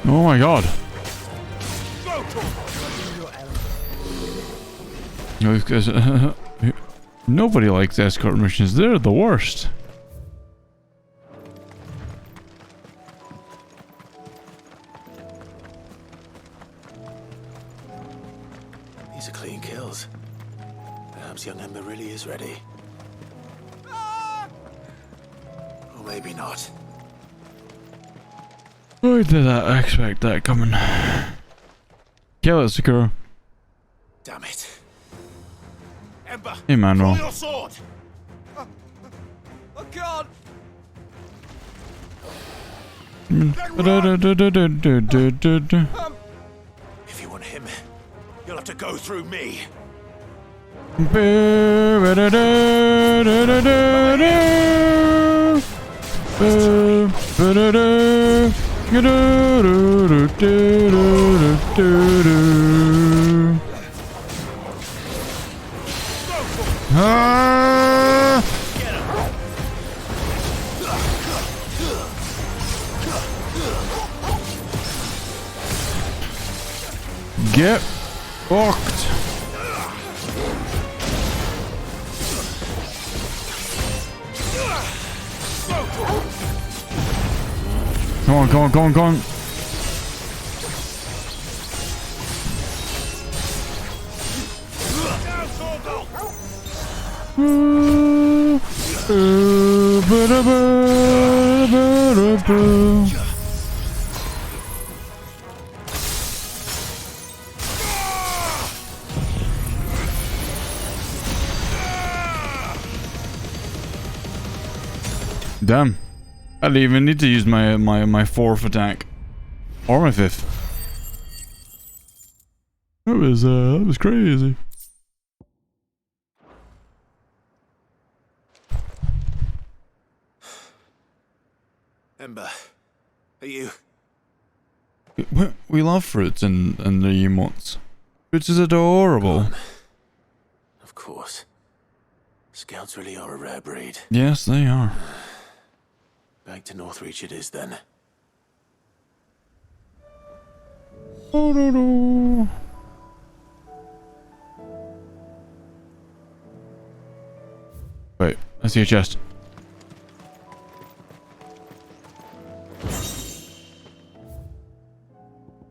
Oh my god. No, because nobody likes escort missions. They're the worst. These are clean kills. Perhaps young Ember really is ready. Or maybe not. Why did I expect that coming? Kill it, Sakura. Damn it. Ember! Hey, Manuel. Draw your sword! I can't! If you want him, you'll have to go through me. Get fucked. Come on, come on, come on, come on. Damn. I didn't even need to use my fourth attack. Or my fifth. That was crazy. Ember, are you? We love fruits and the emotes. Fruits is adorable. Of course. Scouts really are a rare breed. Yes, they are. Back to Northreach it is then. Oh, no, no. Wait, I see a chest.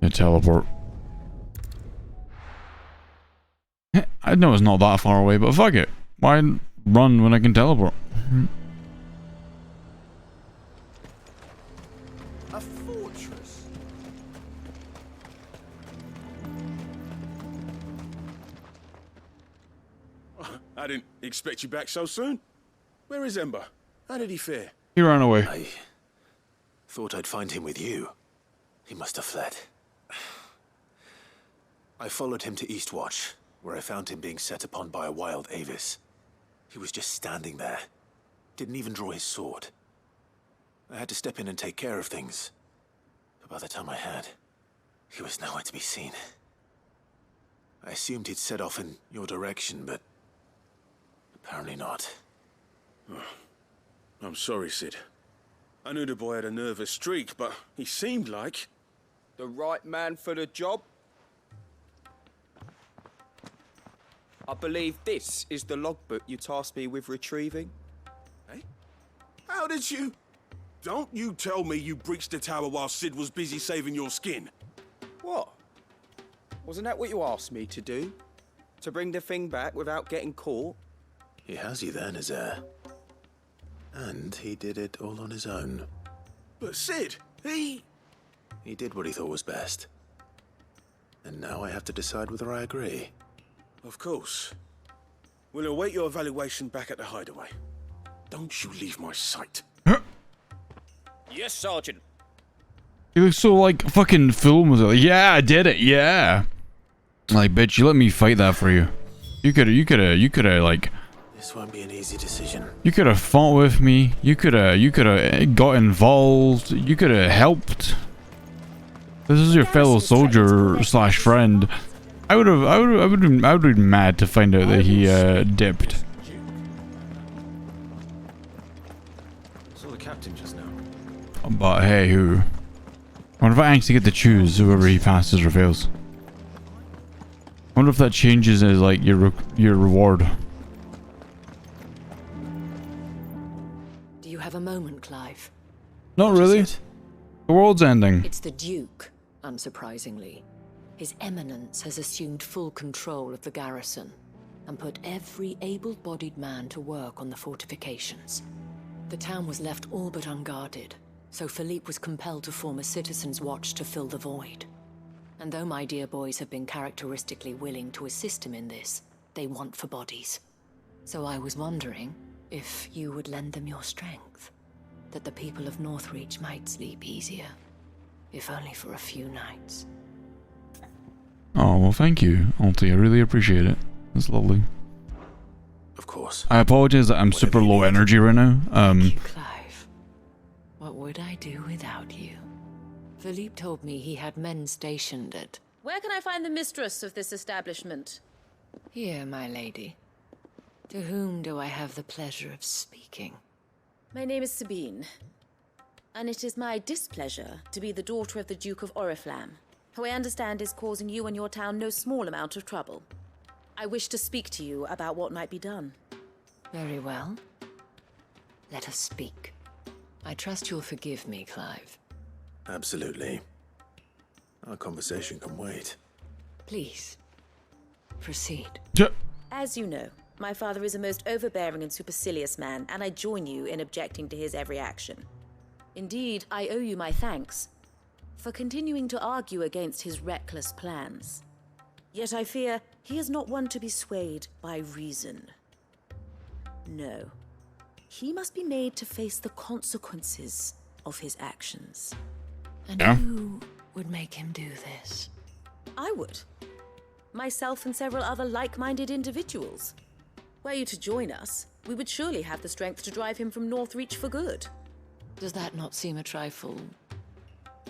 A teleport. I know it's not that far away, but fuck it. Why run when I can teleport? A fortress? I didn't expect you back so soon. Where is Ember? How did he fare? He ran away. I thought I'd find him with you. He must have fled. I followed him to Eastwatch, where I found him being set upon by a wild Avis. He was just standing there. Didn't even draw his sword. I had to step in and take care of things. But by the time I had, he was nowhere to be seen. I assumed he'd set off in your direction, but apparently not. I'm sorry, Sid. I knew the boy had a nervous streak, but he seemed like... The right man for the job? I believe this is the logbook you tasked me with retrieving. Eh? How did you... Don't you tell me you breached the tower while Sid was busy saving your skin. What? Wasn't that what you asked me to do? To bring the thing back without getting caught? He has you then, his heir. And he did it all on his own. But Sid, he... He did what he thought was best. And now I have to decide whether I agree. Of course. We'll await your evaluation back at the hideaway. Don't you leave my sight. Yes, Sergeant. He looks so like fucking full with it. Like, yeah, I did it. Yeah. Like, bitch, you let me fight that for you. You could have like. This won't be an easy decision. You could have fought with me. You could have got involved. You could have helped. This is your fellow soldier slash friend. I would have been mad to find out that he dipped. Saw the captain just now. But hey, who? I wonder if I actually get to choose whoever he passes or fails. I wonder if that changes as like your reward. Do you have a moment, Clive? Not really. The world's ending. It's the Duke, unsurprisingly. His Eminence has assumed full control of the garrison and put every able-bodied man to work on the fortifications. The town was left all but unguarded, so Philippe was compelled to form a citizens' watch to fill the void. And though my dear boys have been characteristically willing to assist him in this, they want for bodies. So I was wondering if you would lend them your strength, that the people of Northreach might sleep easier, if only for a few nights. Oh, well, thank you, Alti. I really appreciate it. That's lovely. Of course. I apologize that I'm super low energy right now. Clive, what would I do without you? Philippe told me he had men stationed at... Where can I find the mistress of this establishment? Here, my lady. To whom do I have the pleasure of speaking? My name is Sabine, and it is my displeasure to be the daughter of the Duke of Oriflamme, who I understand is causing you and your town no small amount of trouble. I wish to speak to you about what might be done. Very well. Let us speak. I trust you'll forgive me, Clive. Absolutely. Our conversation can wait. Please, proceed. As you know, my father is a most overbearing and supercilious man, and I join you in objecting to his every action. Indeed, I owe you my thanks for continuing to argue against his reckless plans. Yet I fear he is not one to be swayed by reason. No. He must be made to face the consequences of his actions. And who would make him do this? I would. Myself and several other like-minded individuals. Were you to join us, we would surely have the strength to drive him from Northreach for good. Does that not seem a trifle...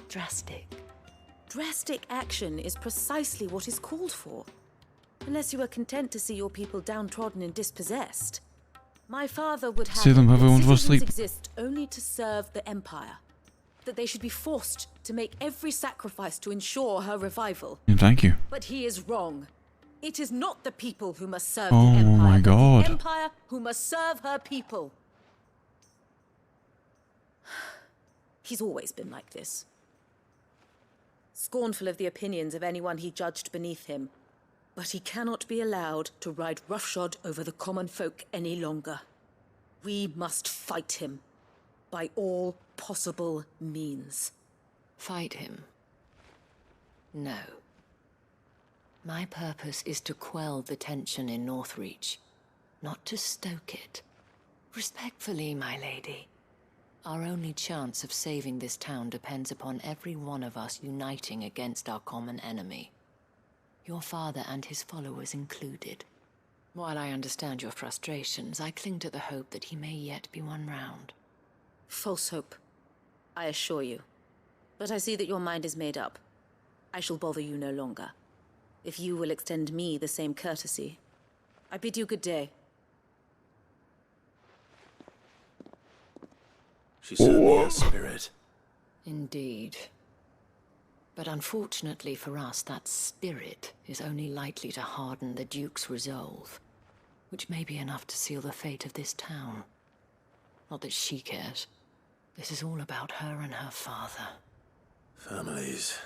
drastic? Drastic action is precisely what is called for. Unless you are content to see your people downtrodden and dispossessed. My father would have See them, everyone that was citizens asleep. exist only to serve the Empire. That they should be forced to make every sacrifice to ensure her revival. Yeah, thank you. But he is wrong. It is not the people who must serve Oh the Empire, my but God. the Empire who must serve her people. He's always been like this. Scornful of the opinions of anyone he judged beneath him. But he cannot be allowed to ride roughshod over the common folk any longer. We must fight him by all possible means. Fight him? No. My purpose is to quell the tension in Northreach, not to stoke it. Respectfully, my lady. Our only chance of saving this town depends upon every one of us uniting against our common enemy. Your father and his followers included. While I understand your frustrations, I cling to the hope that he may yet be won round. False hope, I assure you. But I see that your mind is made up. I shall bother you no longer. If you will extend me the same courtesy, I bid you good day. She certainly has spirit. Indeed. But unfortunately for us, that spirit is only likely to harden the Duke's resolve, which may be enough to seal the fate of this town. Not that she cares. This is all about her and her father. Families.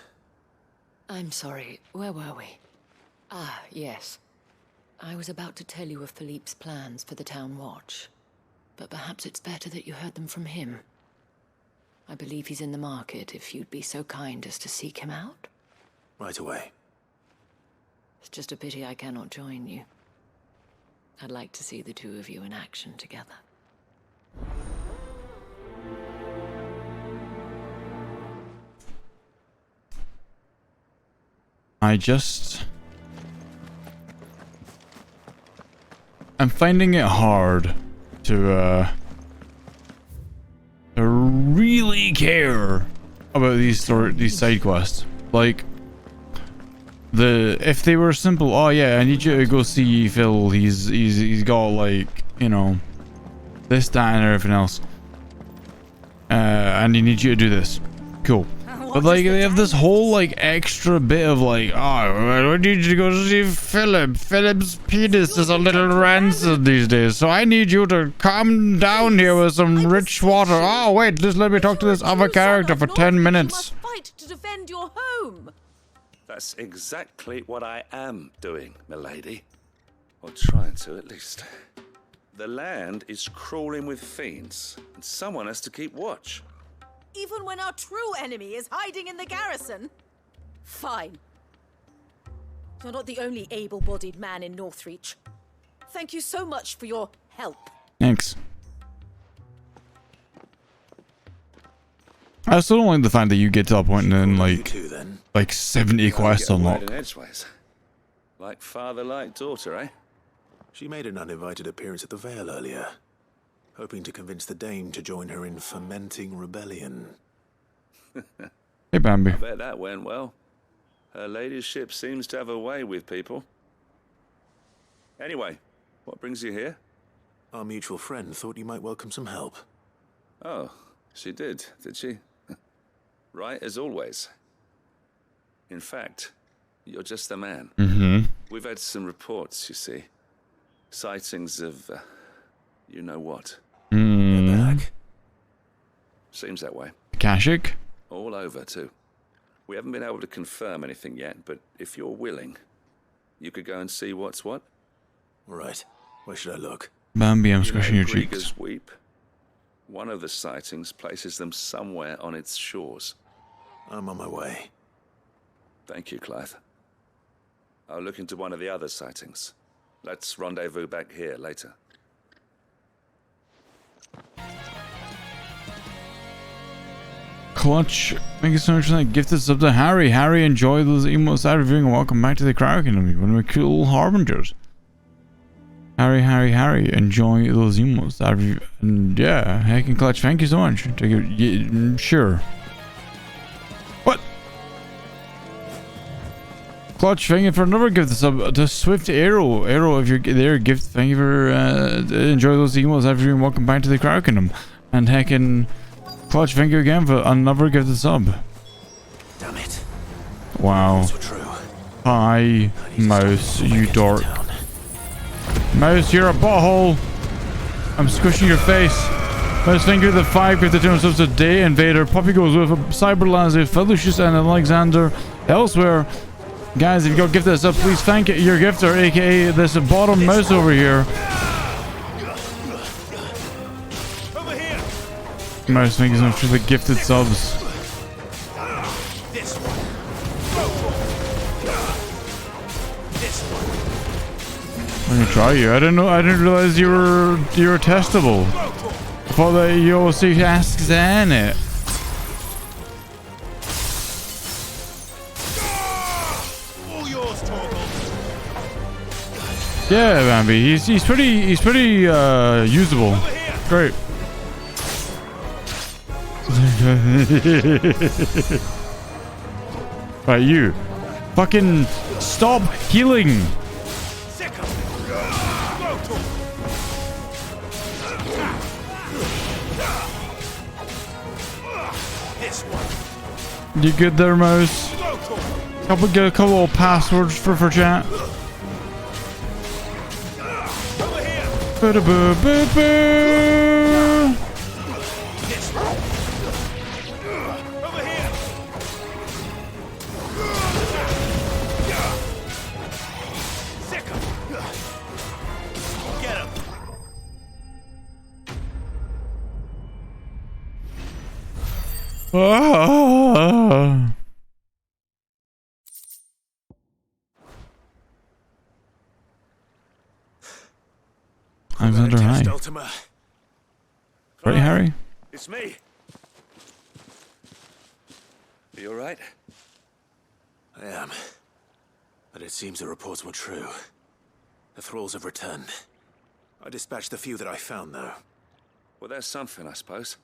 I'm sorry, where were we? Ah, yes. I was about to tell you of Philippe's plans for the town watch, but perhaps it's better that you heard them from him. I believe he's in the market, if you'd be so kind as to seek him out. Right away. It's just a pity I cannot join you. I'd like to see the two of you in action together. I'm finding it hard to really care about these side quests. Like, if they were simple, oh yeah, I need you to go see Phil. He's got, like, you know, this, that, and everything else. And he needs you to do this. Cool. But like, they have this whole like extra bit of like, oh, I need you to go see Philip. Philip's penis is a little rancid these days, so I need you to come down here with some rich water. Oh wait, just let me talk to this other character for 10 minutes. Fight to defend your home. That's exactly what I am doing, milady. Or trying to, at least. The land is crawling with fiends, and someone has to keep watch. Even when our true enemy is hiding in the garrison? Fine. You're not the only able-bodied man in Northreach. Thank you so much for your help. Thanks. I still don't like the fact that you get to a point and then like 70 quests unlocked. Edgeways. Like father, like daughter, eh? She made an uninvited appearance at the Vale earlier, hoping to convince the Dame to join her in fomenting rebellion. Hey, Bambi. I bet that went well. Her ladyship seems to have a way with people. Anyway, what brings you here? Our mutual friend thought you might welcome some help. Oh, she did she? Right as always. In fact, you're just the man. Mm-hmm. We've had some reports, you see. Sightings of, you know what. Mm. Seems that way. Kashik? All over, too. We haven't been able to confirm anything yet, but if you're willing, you could go and see what's what. Right. Where should I look? Bambi, I'm squishing your cheeks. Krieger's Weep. One of the sightings places them somewhere on its shores. I'm on my way. Thank you, Clive. I'll look into one of the other sightings. Let's rendezvous back here later. Clutch, thank you so much for that gifted sub to Harry. Harry, enjoy those emotes out reviewing and welcome back to the Crow Kingdom. One of my cool harbingers. Harry, enjoy those emotes out review. And yeah, Heck and Clutch, thank you so much. Yeah, sure. What? Clutch, thank you for another gift sub to Swift Arrow. Arrow, if you're there, gift. Thank you for enjoy those emotes out reviewing and welcome back to the Crow Kingdom. And Heck and Clutch, thank you again for another gifted sub. Damn it. Wow. Hi, Mouse, you dork. Mouse, you're a butthole. I'm squishing your face. Mouse, thank you for the 5 gifted subs a day. Invader, Puppy goes with Cyberlazy, Felucius, and Alexander. Elsewhere, guys, if you got gifted sub, please thank your gifter, aka this bottom mouse over here. Mouse, thank you so much for the gifted subs. I'm gonna try you. I didn't realize you were testable. I thought that you also asked Zan it. Yeah, Bambi. He's pretty usable. Great. Right, you. Fucking stop healing. You good there, Mouse? Get a couple of passwords for chat. Ah. Alexander, hi. Ultima. Right, Harry? It's me. Are you alright? I am. But it seems the reports were true. The thralls have returned. I dispatched the few that I found, though. Well, that's something, I suppose.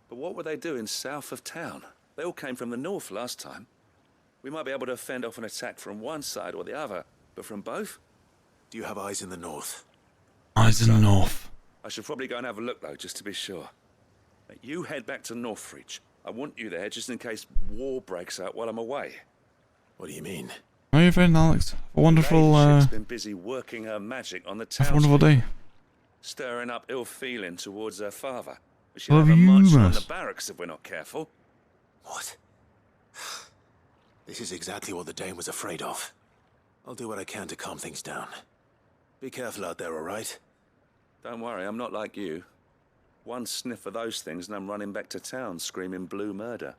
But what were they doing south of town? They all came from the north last time. We might be able to fend off an attack from one side or the other, but from both? Do you have eyes in the north? Eyes in the north. I should probably go and have a look, though, just to be sure. You head back to Northreach. I want you there just in case war breaks out while I'm away. What do you mean? How are you feeling, Alex? A wonderful, She's been busy working her magic on the have a town. wonderful day. Stirring up ill feeling towards her father. She'll have a march on the barracks if we're not careful. What? This is exactly what the Dane was afraid of. I'll do what I can to calm things down. Be careful out there, all right? Don't worry, I'm not like you. One sniff of those things and I'm running back to town screaming blue murder.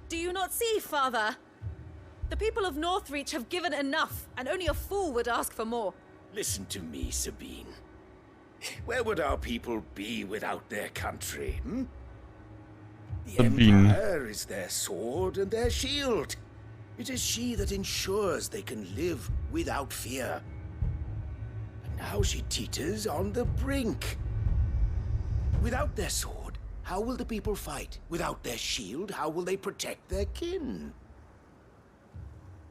Do you not see, Father? The people of Northreach have given enough, and only a fool would ask for more. Listen to me, Sabine. Where would our people be without their country, hmm? The Empire is their sword and their shield. It is she that ensures they can live without fear. But now she teeters on the brink. Without their sword, how will the people fight? Without their shield, how will they protect their kin?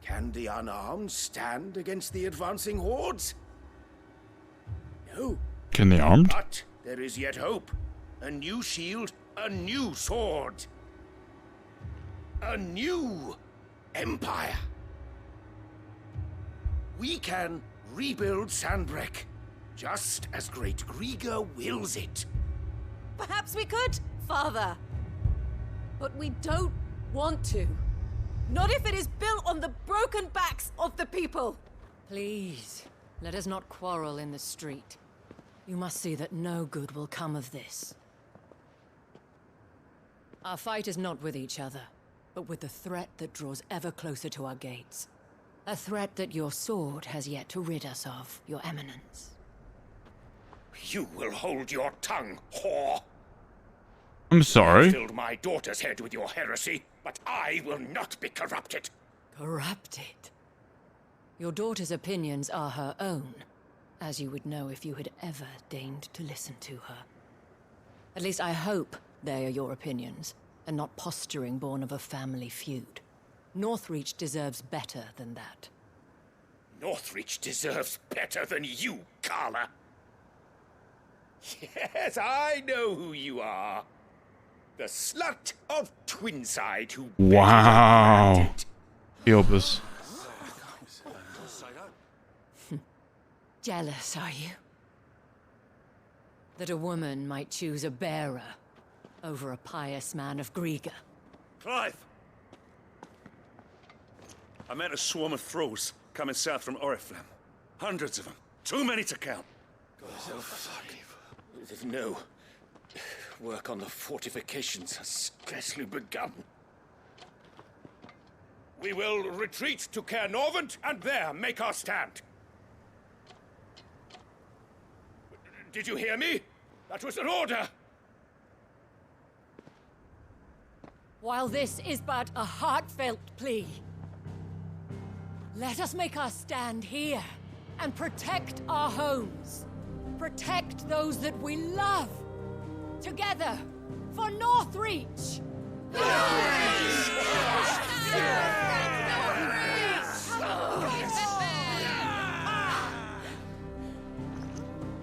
Can the unarmed stand against the advancing hordes? No. Can the armed? But there is yet hope. A new shield, a new sword. A new empire. We can rebuild Sandbreck, just as Great Grieger wills it. Perhaps we could, Father. But we don't want to. Not if it is built on the broken backs of the people. Please, let us not quarrel in the street. You must see that no good will come of this. Our fight is not with each other, but with the threat that draws ever closer to our gates. A threat that your sword has yet to rid us of, Your Eminence. You will hold your tongue, whore. I'm sorry. You filled my daughter's head with your heresy, but I will not be corrupted. Corrupted? Your daughter's opinions are her own, as you would know if you had ever deigned to listen to her. At least I hope they are your opinions, and not posturing born of a family feud. Northreach deserves better than that. Northreach deserves better than you, Carla. Yes, I know who you are. The slut of Twinside who... Wow. Eobus. Jealous, are you? That a woman might choose a bearer over a pious man of Grieger. Clive! I met a swarm of thralls coming south from Oriflamme. Hundreds of them. Too many to count. No. Work on the fortifications has scarcely begun. We will retreat to Caer Norvent and there make our stand. Did you hear me? That was an order! While this is but a heartfelt plea, let us make our stand here and protect our homes. Protect those that we love. Together, for Northreach!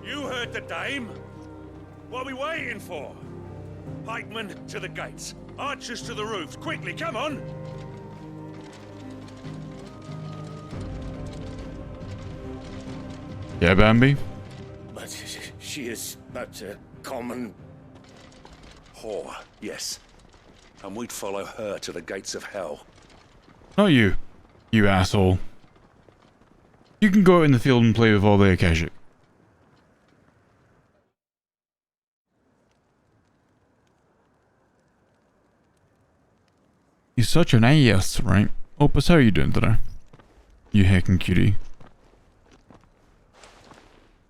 You heard the dame. What are we waiting for? Pikemen to the gates. Archers to the roofs. Quickly, come on! Yeah, Bambi? But she is but a common... Whore, yes. and we'd follow her to the gates of hell. Not you. You asshole. You can go out in the field and play with all the Akashic. He's such an ass, right? Opus, how are you doing today? You heckin' cutie.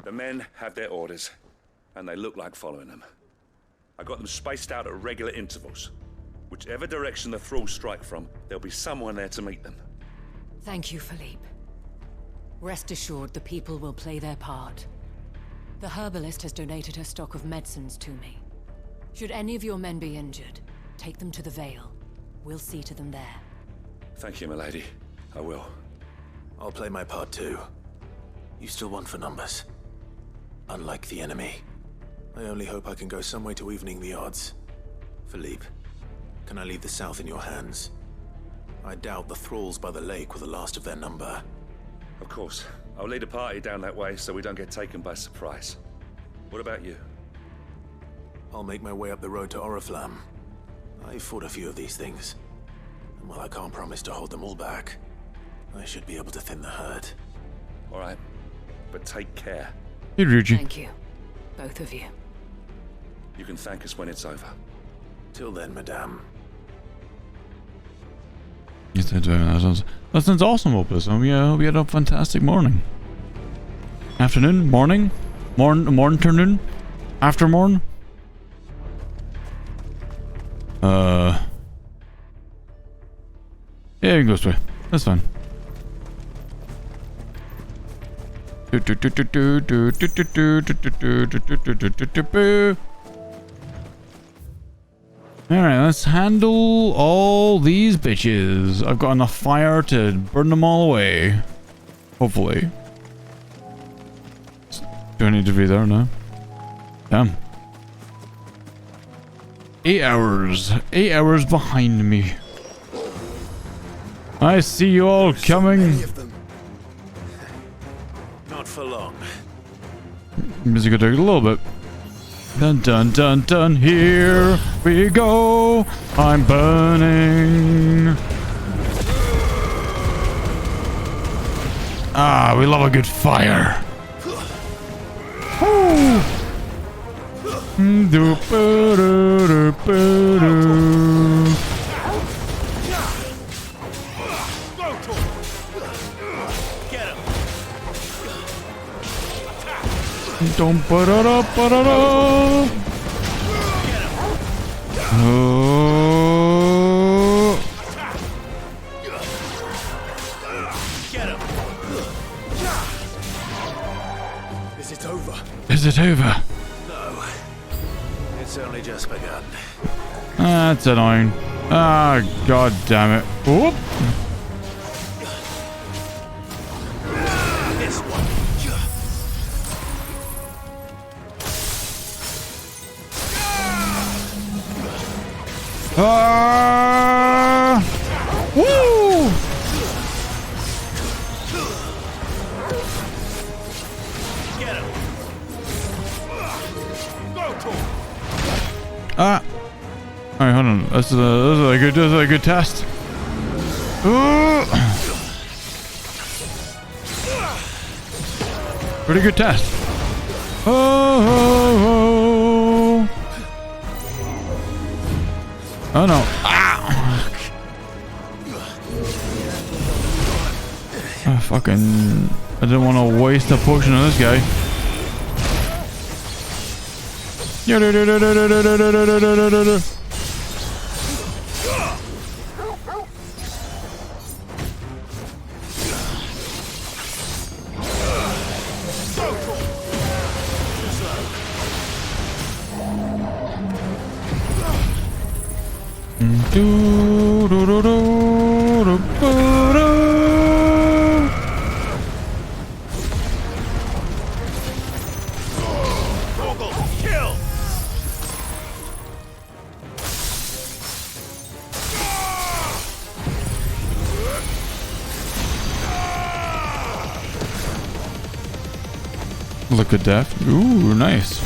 The men have their orders, and they look like following them. I got them spaced out at regular intervals. Whichever direction the thralls strike from, there'll be someone there to meet them. Thank you, Philippe. Rest assured the people will play their part. The herbalist has donated her stock of medicines to me. Should any of your men be injured, take them to the Vale. We'll see to them there. Thank you, milady. I will. I'll play my part too. You still want for numbers. Unlike the enemy. I only hope I can go some way to evening the odds. Philippe, can I leave the south in your hands? I doubt the thralls by the lake were the last of their number. Of course. I'll lead a party down that way so we don't get taken by surprise. What about you? I'll make my way up the road to Oriflamme. I've fought a few of these things. And while I can't promise to hold them all back, I should be able to thin the herd. All right. But take care. Hey, Ryuji. Thank you. Both of you. You can thank us when it's over. Till then, madame. Yes, that sounds awesome, Opus. Hope you had a fantastic morning. Afternoon? Morning? Morning? After morn? Yeah, you can go this way. That's fine. Alright, let's handle all these bitches. I've got enough fire to burn them all away. Hopefully. Do I need to be there now? Damn. 8 hours. 8 hours behind me. I see you all coming. Not for long. Music will take a little bit. Dun dun dun dun, here we go. I'm burning. Ah, we love a good fire. Woo. Don't put it up, put it up. Oh. Is it over? Is it over? No. It's only just begun. That's annoying. Ah, god damn it. Whoop. This one. Ah! Woo! Ah! Alright, hold on. This is a good test. Ooh. Pretty good test. Oh. Oh no. Ah. Oh, fucking. I didn't want to waste a potion on this guy. Look at that. Ooh, nice.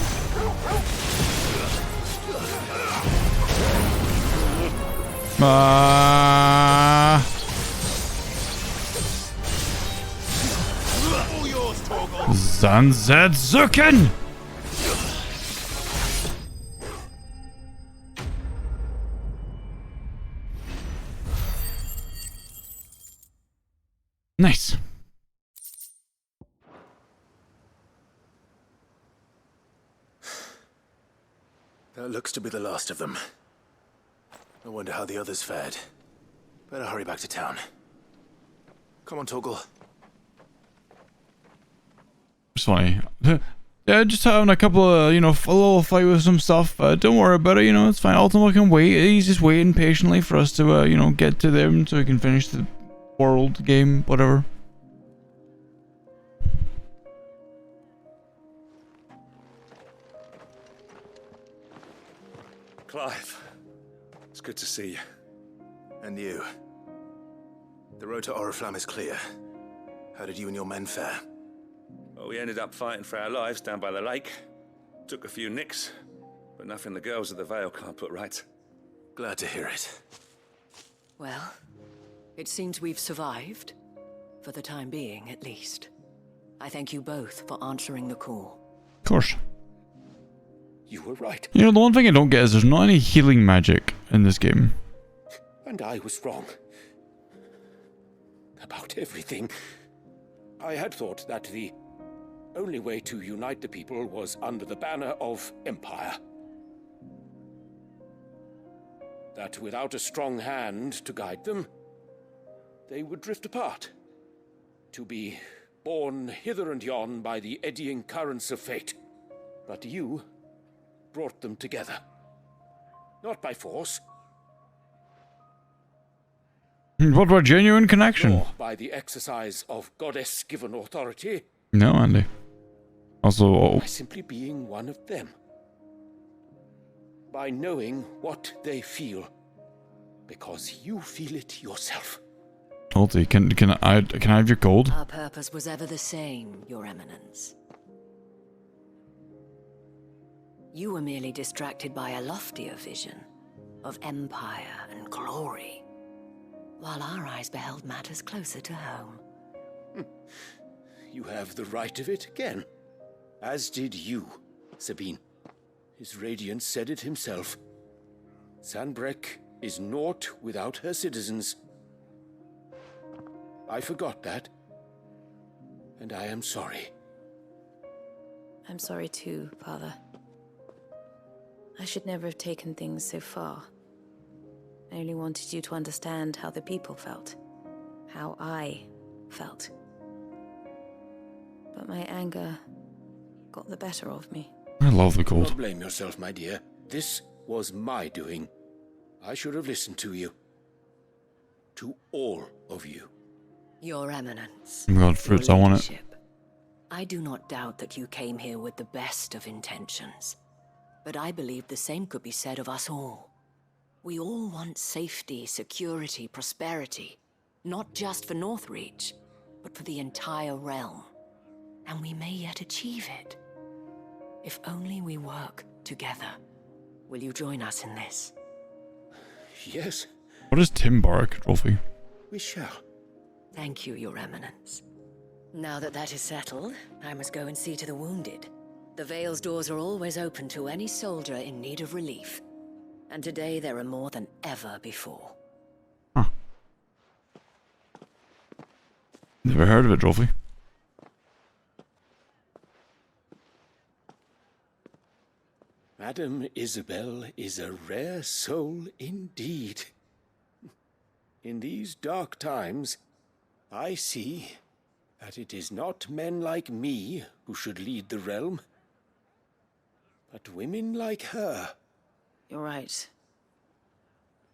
Zanzetsuken! Nice. That looks to be the last of them. I wonder how the others fared. Better hurry back to town. Come on, Torgal. It's funny. Yeah, just having a couple of, you know, a little fight with some stuff. Don't worry about it, you know, it's fine. Ultima can wait. He's just waiting patiently for us to, you know, get to them so he can finish the world game, whatever. Clive, it's good to see you. And you. The road to Oriflamme is clear. How did you and your men fare? Well, we ended up fighting for our lives down by the lake. Took a few nicks, but nothing the girls of the Vale can't put right. Glad to hear it. Well, it seems we've survived. For the time being, at least. I thank you both for answering the call. Of course. You were right. You know, the one thing I don't get is there's not any healing magic in this game. And I was wrong. About everything. I had thought that the only way to unite the people was under the banner of Empire. That without a strong hand to guide them, they would drift apart. To be borne hither and yon by the eddying currents of fate. But you brought them together. Not by force. What about genuine connection? Nor by the exercise of goddess-given authority. No, Andy. Also, By simply being one of them. By knowing what they feel. Because you feel it yourself. Ulti, can I have your gold? Our purpose was ever the same, Your Eminence. You were merely distracted by a loftier vision of empire and glory, while our eyes beheld matters closer to home. You have the right of it again. As did you, Sabine. His radiance said it himself. Sanbreque is naught without her citizens. I forgot that. And I am sorry. I'm sorry too, Father. I should never have taken things so far. I only wanted you to understand how the people felt. How I felt. But my anger got the better of me. I love the gold. Don't blame yourself, my dear. This was my doing. I should have listened to you. To all of you. Your Eminence. Oh my god, fruits, I want it. I do not doubt that you came here with the best of intentions. But I believe the same could be said of us all. We all want safety, security, prosperity. Not just for Northreach, but for the entire realm. And we may yet achieve it. If only we work together. Will you join us in this? Yes. What is Timbark trophy? We shall. Thank you, Your Eminence. Now that that is settled, I must go and see to the wounded. The Vale's doors are always open to any soldier in need of relief. And today there are more than ever before. Never heard of it, trophy. Madame Isabel is a rare soul indeed. In these dark times, I see that it is not men like me who should lead the realm, but women like her. You're right.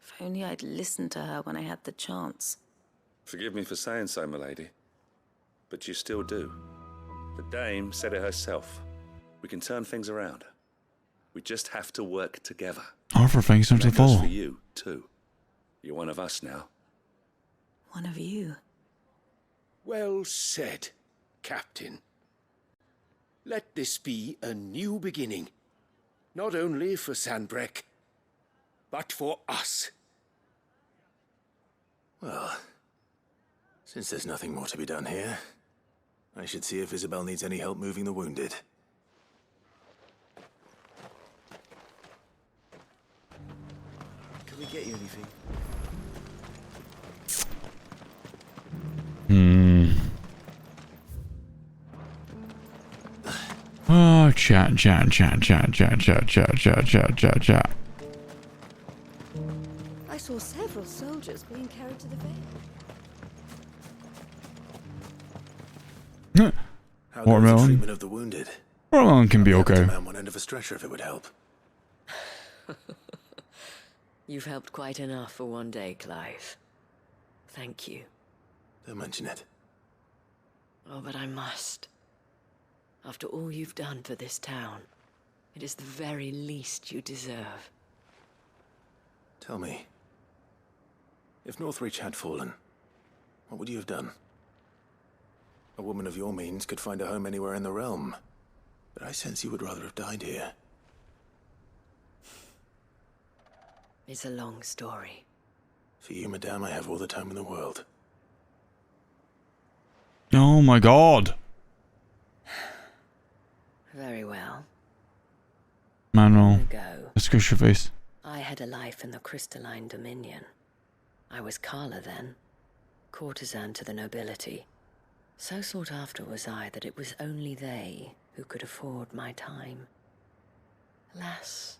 If only I'd listened to her when I had the chance. Forgive me for saying so, milady, but you still do. The Dame said it herself. We can turn things around. We just have to work together. Offer things to That goes follow. for you, too. You're one of us now. One of you. Well said, Captain. Let this be a new beginning. Not only for Sanbreque, but for us. Well, since there's nothing more to be done here, I should see if Isabel needs any help moving the wounded. Can we get you anything? Oh, chat. I saw several soldiers being carried to the veil. How goes the Watermelon. treatment of the wounded? Watermelon can be I'll get okay. the man one end of a stretcher if it would help. You've helped quite enough for one day, Clive. Thank you. Don't mention it. Oh, but I must. After all you've done for this town, it is the very least you deserve. Tell me, if Northreach had fallen, what would you have done? A woman of your means could find a home anywhere in the realm, but I sense you would rather have died here. It's a long story. For you, madame, I have all the time in the world. Oh my god. Very well. Manuel. Long ago, Let's your face. I had a life in the crystalline dominion. I was Carla then, courtesan to the nobility. So sought after was I that it was only they who could afford my time. Alas,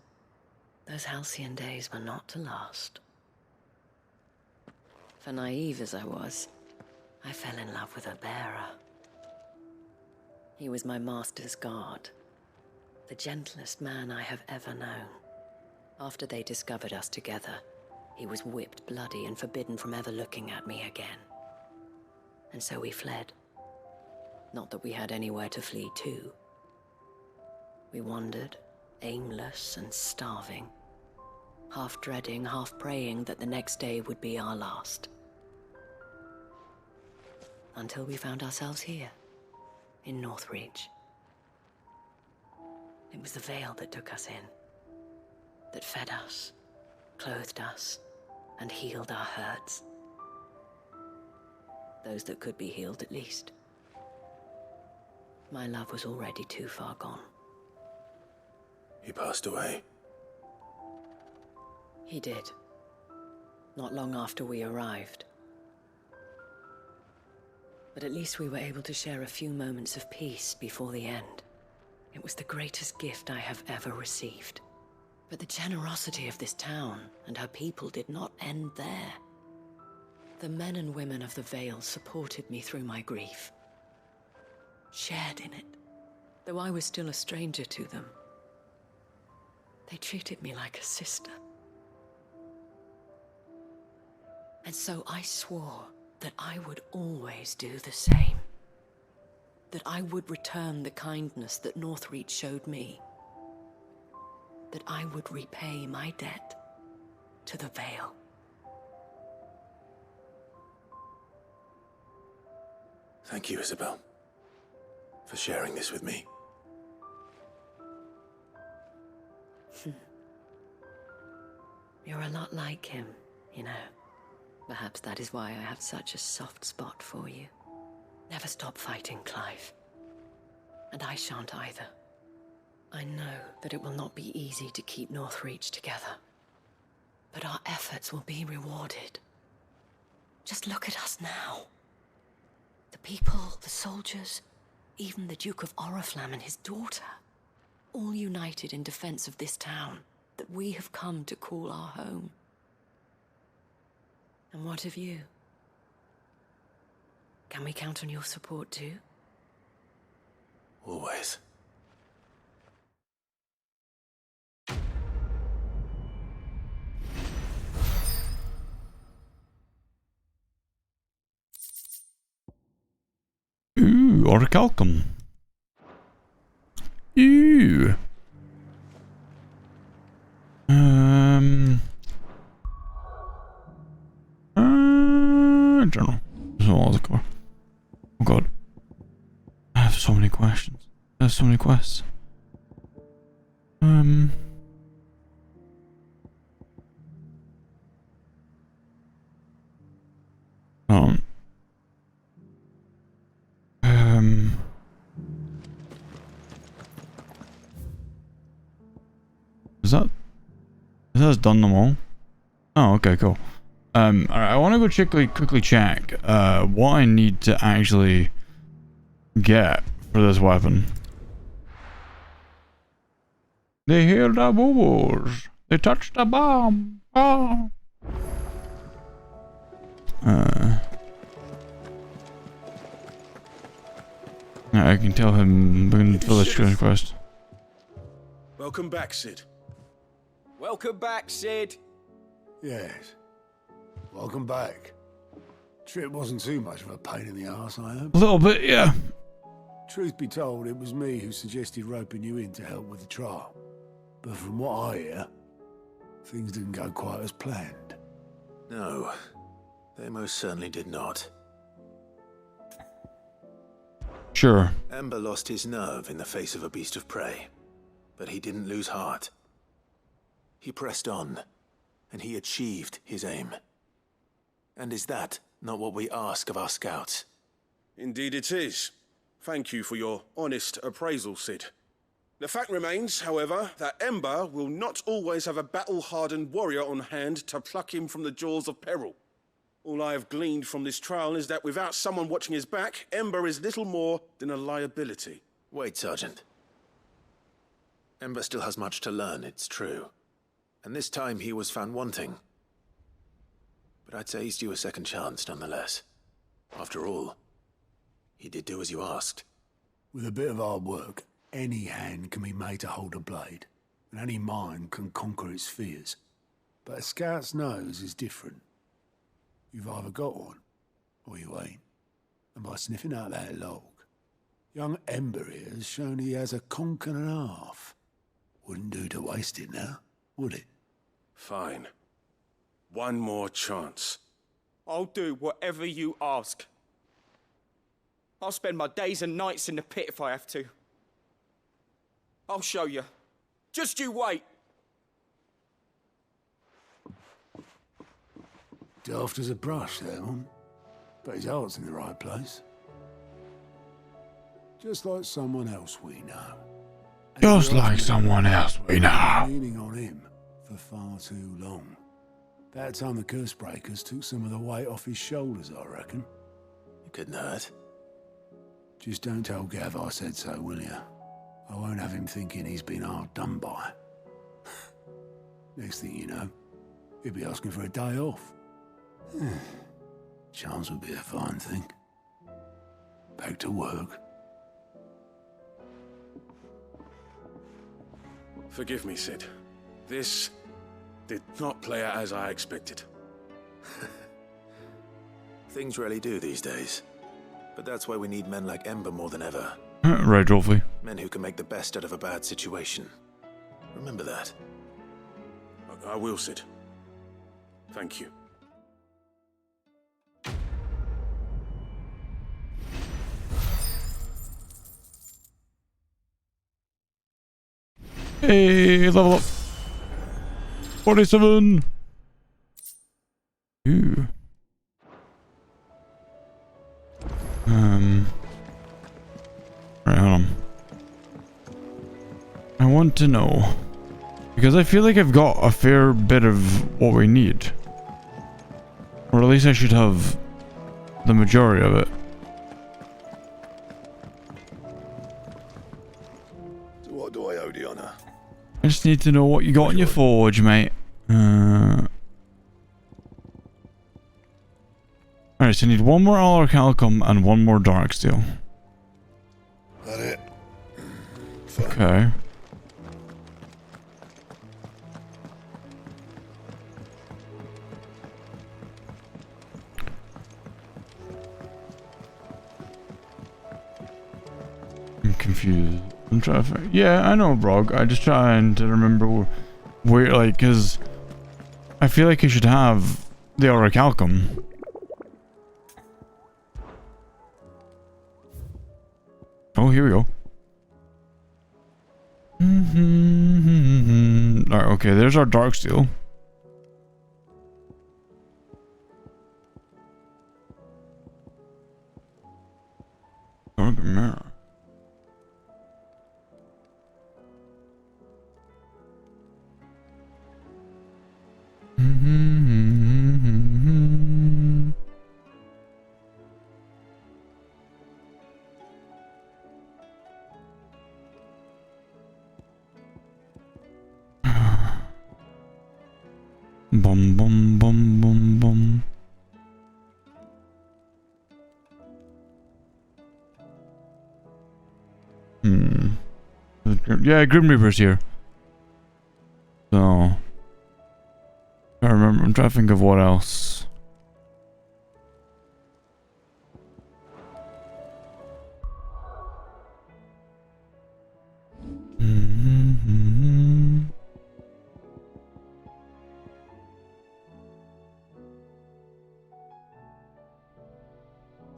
those halcyon days were not to last. For naive as I was, I fell in love with a bearer. He was my master's guard, the gentlest man I have ever known. After they discovered us together, he was whipped bloody and forbidden from ever looking at me again. And so we fled. Not that we had anywhere to flee to. We wandered, aimless and starving, half dreading, half praying that the next day would be our last. Until we found ourselves here, in Northreach. It was the veil that took us in, that fed us, clothed us, and healed our hurts. Those that could be healed, at least. My love was already too far gone. He passed away. He did. Not long after we arrived. But at least we were able to share a few moments of peace before the end. It was the greatest gift I have ever received. But the generosity of this town and her people did not end there. The men and women of the Vale supported me through my grief. Shared in it, though I was still a stranger to them. They treated me like a sister. And so I swore that I would always do the same. That I would return the kindness that Northreach showed me. That I would repay my debt to the Vale. Thank you, Isabel, for sharing this with me. You're a lot like him, you know. Perhaps that is why I have such a soft spot for you. Never stop fighting, Clive. And I shan't either. I know that it will not be easy to keep Northreach together. But our efforts will be rewarded. Just look at us now. The people, the soldiers, even the Duke of Oriflamme and his daughter. All united in defense of this town that we have come to call our home. And what of you? Can we count on your support too? Always. Ooh, orichalcum. Ooh. I don't know. There's a lot of core. Oh god. I have so many questions. I have so many quests. Um. Is that? Is that done them all? Oh, okay, cool. Alright, I want to go quickly check what I need to actually get for this weapon. They hear the boo-boos. They touched the bomb. Oh. I can tell him we're going to village quest. Welcome back, Sid. Welcome back, Sid. Yes. Welcome back. Trip wasn't too much of a pain in the arse, I hope. A little bit, yeah. Truth be told, it was me who suggested roping you in to help with the trial. But from what I hear, things didn't go quite as planned. No, they most certainly did not. Sure. Ember lost his nerve in the face of a beast of prey, but he didn't lose heart. He pressed on, and he achieved his aim. And is that not what we ask of our scouts? Indeed it is. Thank you for your honest appraisal, Sid. The fact remains, however, that Ember will not always have a battle-hardened warrior on hand to pluck him from the jaws of peril. All I have gleaned from this trial is that without someone watching his back, Ember is little more than a liability. Wait, Sergeant. Ember still has much to learn, it's true. And this time he was found wanting. But I'd say he's due a second chance, nonetheless. After all, he did do as you asked. With a bit of hard work, any hand can be made to hold a blade, and any mind can conquer its fears. But a scout's nose is different. You've either got one, or you ain't. And by sniffing out that log, young Ember here has shown he has a conk and a half. Wouldn't do to waste it now, would it? Fine. One more chance. I'll do whatever you ask. I'll spend my days and nights in the pit if I have to. I'll show you. Just you wait. Daft as a brush, that one. But his heart's in the right place. Just like someone else we know. Just like someone else we know. Leaning on him for far too long. That time the curse breakers took some of the weight off his shoulders, I reckon. It couldn't hurt. Just don't tell Gav I said so, will you? I won't have him thinking he's been hard done by. Next thing you know, he'll be asking for a day off. Chance would be a fine thing. Back to work. Forgive me, Sid. This did not play out as I expected. Things really do these days. But that's why we need men like Ember more than ever. Right, Rolfie. Men who can make the best out of a bad situation. Remember that. I will, Sid. Thank you. Hey, level up. 47. Ooh. Right, hold on. I want to know, because I feel like I've got a fair bit of what we need, or at least I should have the majority of it. So what do I owe the honor? I just need to know what you got in your forge, mate. Alright, so I need one more Alarcalcum and one more Darksteel. That it? Okay. I'm confused. I'm trying to yeah, I know, Brog. I'm just trying to remember where, like, because I feel like I should have the Auricalcum. Oh, here we go. Alright, okay, there's our Darksteel. Bum bum bum bum bum. Yeah, Grim Reaper's here. So I remember. I'm trying to think of what else.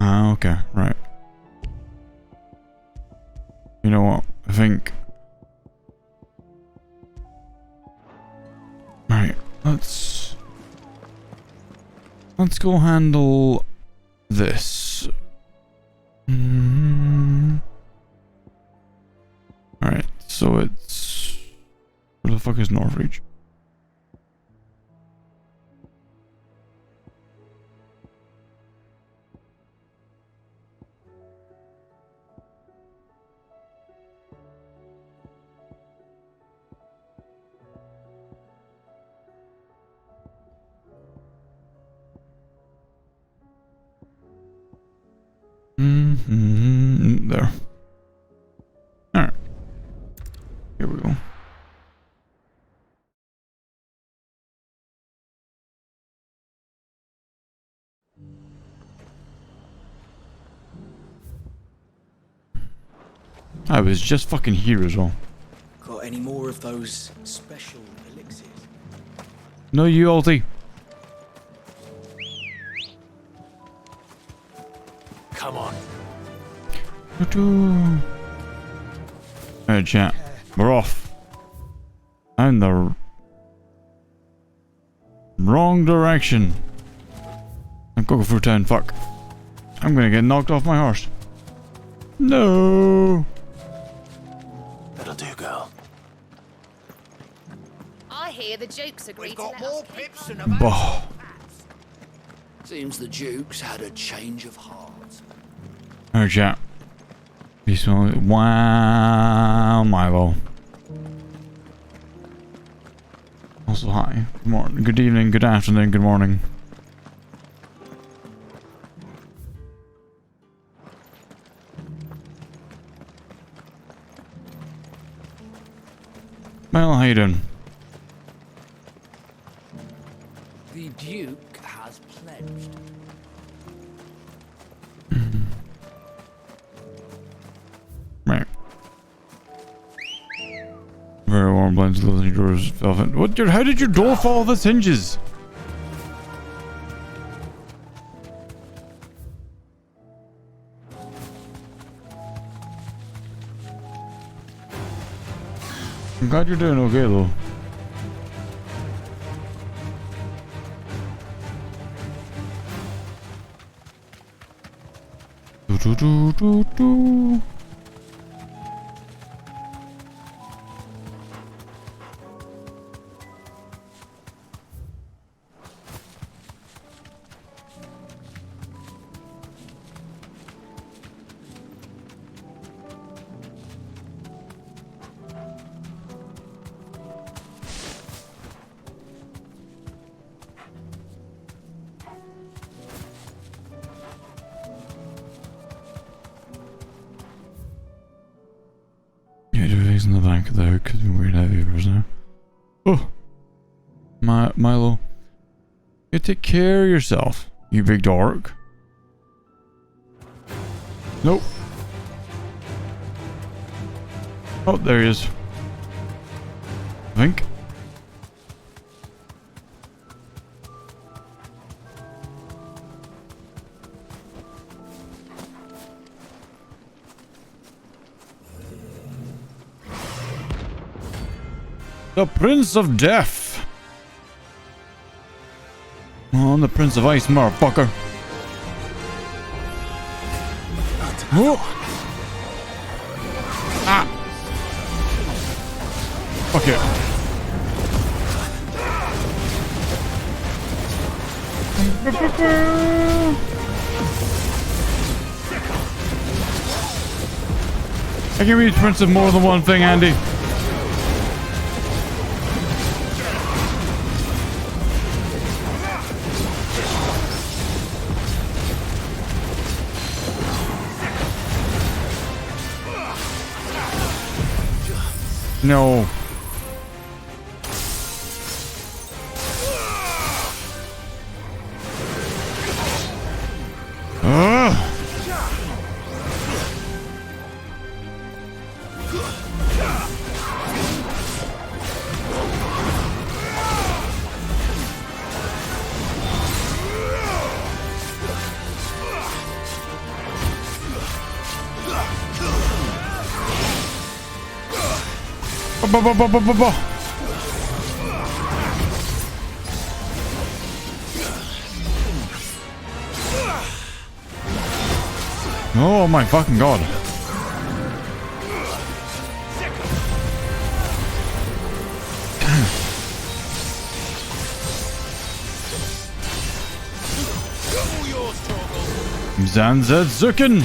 Ah, okay, right. You know what? I think. Right, let's go handle this. Alright, so it's where the fuck is Northreach? There. Alright. Here we go. I was just fucking here as well. Got any more of those special elixirs? No, you ulti. Come on. Alright, chat. We're off. I'm the wrong direction. I'm going through town. Fuck. I'm gonna get knocked off my horse. No. That'll do, girl. I hear the Duke's agreed We've got to let more us pips than Bah. Seems the Duke's had a change of heart. Alright, chat. Peace. Wow, Milo. Also, hi. Good morning. Good evening. Good afternoon. Good morning. Well, how you doing? The Duke has pledged. Right. Very warm blends of those doors. Velvet. What? How did your door fall off its hinges? I'm glad you're doing okay though. Do do do do. In the back of there could be weird heavy now. Oh, Milo, you take care of yourself, you big dork. Nope. Oh, there he is. I think. The Prince of Death. Oh, I'm the Prince of Ice, motherfucker. Oh. Ah. Fuck it. I can reach Prince of more than one thing, Andy. No. Oh my fucking god. Zanzetsuken.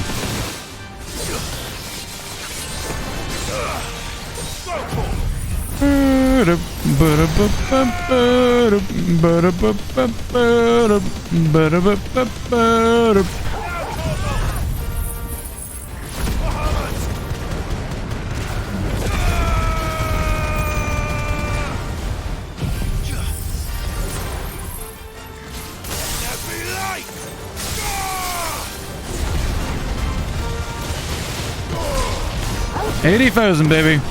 $80,000, baby.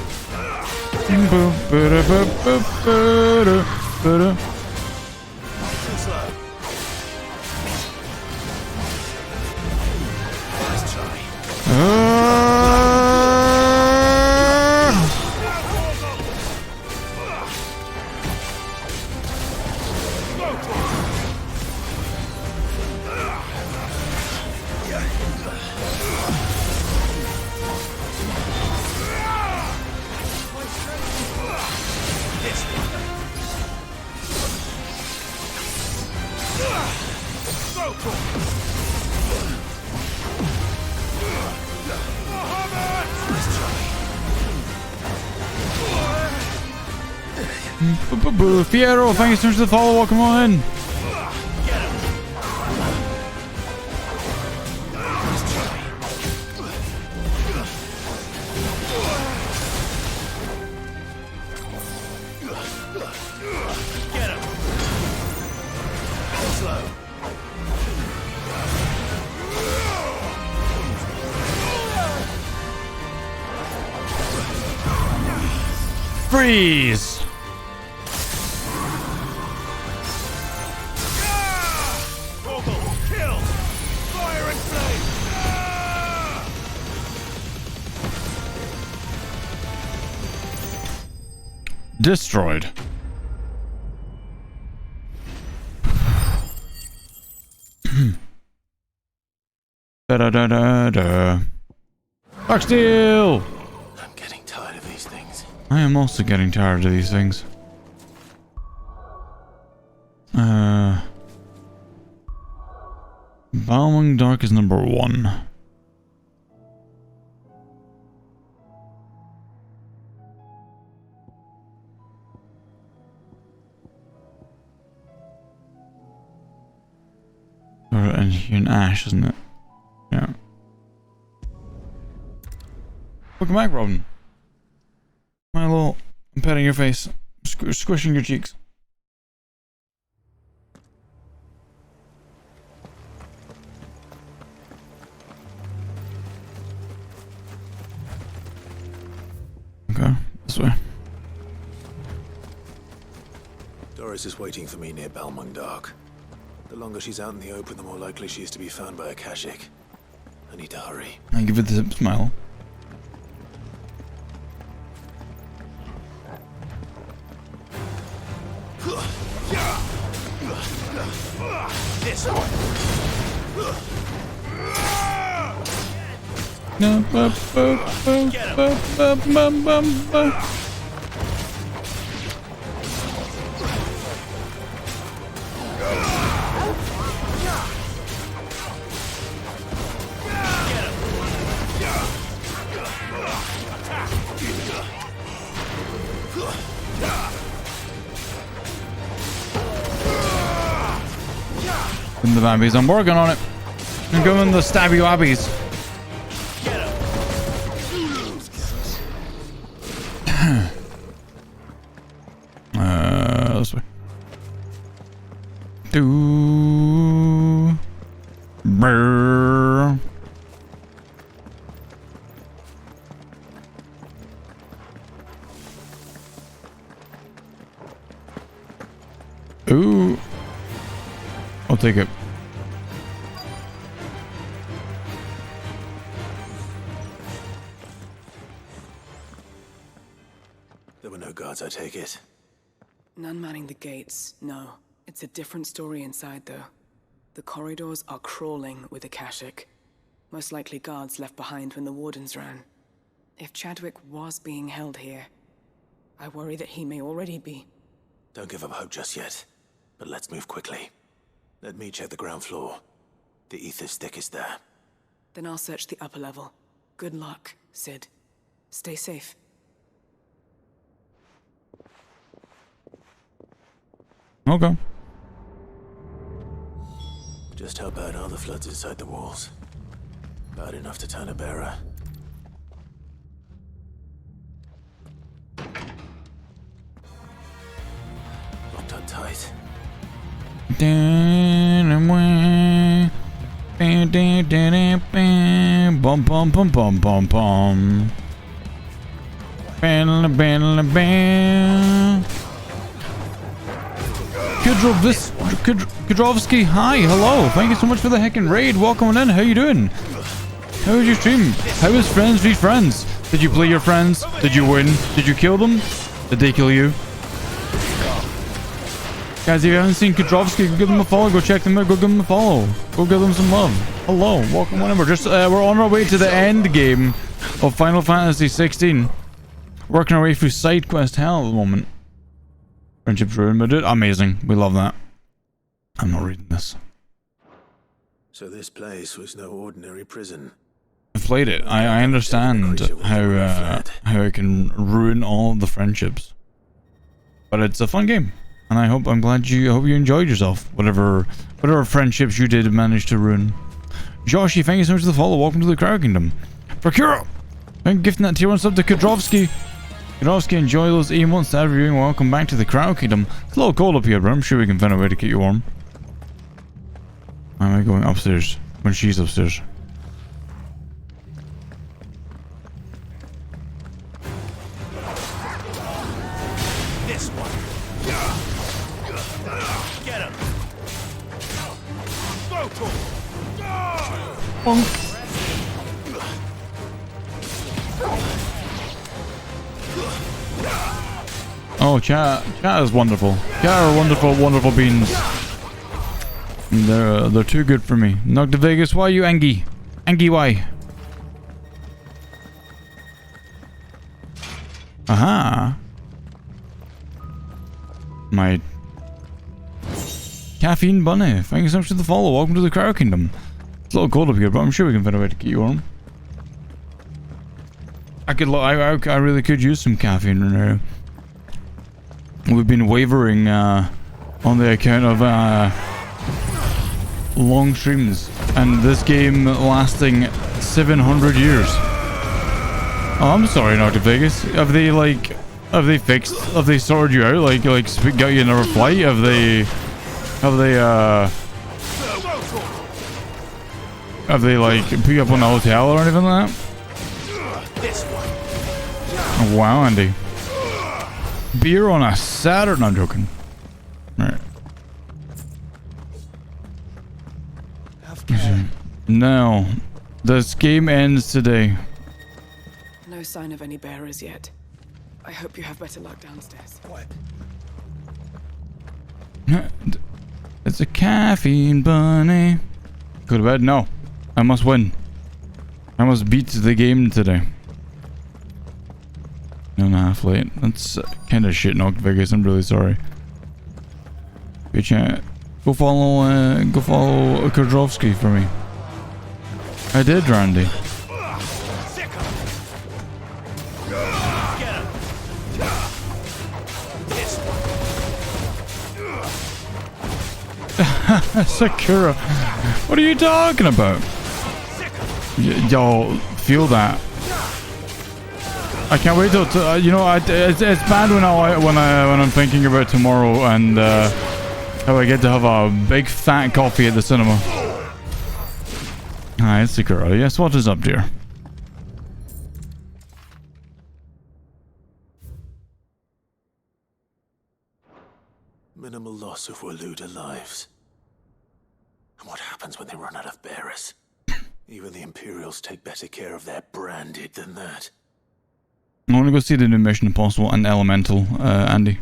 Fiero, thank you so much for the follow. Welcome on in. Freeze! Destroyed. Da da da da da. Foxsteel! I'm getting tired of these things. I am also getting tired of these things. Balmung Dark is number 1. And you're an ash, isn't it? Yeah. Welcome back, Robin. My little, I'm petting your face, squishing your cheeks. Okay, this way. Doris is waiting for me near Balmung Dark. The longer she's out in the open, the more likely she is to be found by a Kashik. I need to hurry. I give it the smile. This one. In the babbies. I'm working on it. I'm going the stabby wabbies. This way. Brrr. Ooh. I'll take it. There were no guards, I take it. None manning the gates, no. It's a different story inside, though. The corridors are crawling with Akashic. Most likely guards left behind when the wardens ran. If Chadwick was being held here, I worry that he may already be. Don't give up hope just yet, but let's move quickly. Let me check the ground floor. The ether's thickest there. Then I'll search the upper level. Good luck, Sid. Stay safe. Okay. Just how bad are the floods inside the walls? Bad enough to turn a bearer. Locked up tight. Bum bum bum bum bum bum. Kudrovsky, hi, hello. Thank you so much for the heckin' raid. Welcome in. How you doing? How was your stream? How was Friends v Friends? Did you play your friends? Did you win? Did you kill them? Did they kill you? Guys, if you haven't seen Kudrovsky, go give them a follow. Go check them out. Go give them a follow. Go give them some love. Hello, welcome whenever. Just we're on our way to the end game of Final Fantasy 16. Working our way through side quest hell at the moment. Friendship's ruined, but dude, amazing. We love that. I'm not reading this. So this place was no ordinary prison. I've played it. I understand how it can ruin all the friendships. But it's a fun game. And I hope you enjoyed yourself. Whatever friendships you did manage to ruin. Joshy, thank you so much for the follow. Welcome to the Crowd Kingdom. Procura! Thank you for gifting that tier 1 sub to Kudrovsky. Kudrovsky, enjoy those emotes. That reviewing. Welcome back to the Crowd Kingdom. It's a little cold up here, but I'm sure we can find a way to keep you warm. Why am I going upstairs when she's upstairs? This one. Get him. Go to him. Oh, chat is wonderful. Chat are wonderful beans. They're too good for me. Knock to Vegas, why you Angie? Angie, why? Aha. My Caffeine Bunny, thank you so much for the follow. Welcome to the Crowd Kingdom. It's a little cold up here, but I'm sure we can find a way to keep you warm. I really could use some caffeine right now. We've been wavering on the account of long streams, and this game lasting 700 years. Oh, I'm sorry, Dr. Vegas. Have they sorted you out? Like got you another flight? Have they like put you up on a hotel or anything like that? Oh, wow, Andy. Beer on a Saturday? No, I'm joking. Right. No. This game ends today. No sign of any bearers yet. I hope you have better luck downstairs. What? It's a caffeine bunny. Go to bed? No. I must win. I must beat the game today. 1.5 late. That's kind of shit, Knocked Vegas. I'm really sorry. Good chat. Go follow Kudrovsky for me. I did, Randy. Sakura, what are you talking about? Y'all feel that? I can't wait till you know. It's bad when I'm thinking about tomorrow and how I get to have a big fat coffee at the cinema. Hi, it's Sakura. Yes, what is up, dear? Minimal loss of Waluda lives. And what happens when they run out of bearers? Even the Imperials take better care of their branded than that. I want to go see the new Mission Impossible and Elemental, Andy.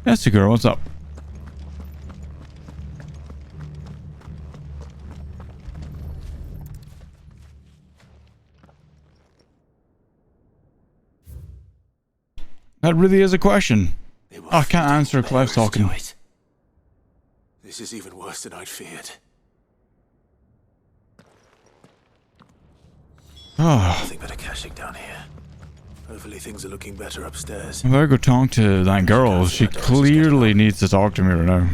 Yes, Sakura, what's up? That really is a question. I can't answer. Clive's talking. This is even worse than I'd feared. Nothing but a caching down here. Hopefully things are looking better upstairs. If I go talk to that girl, she clearly needs to talk to me right now.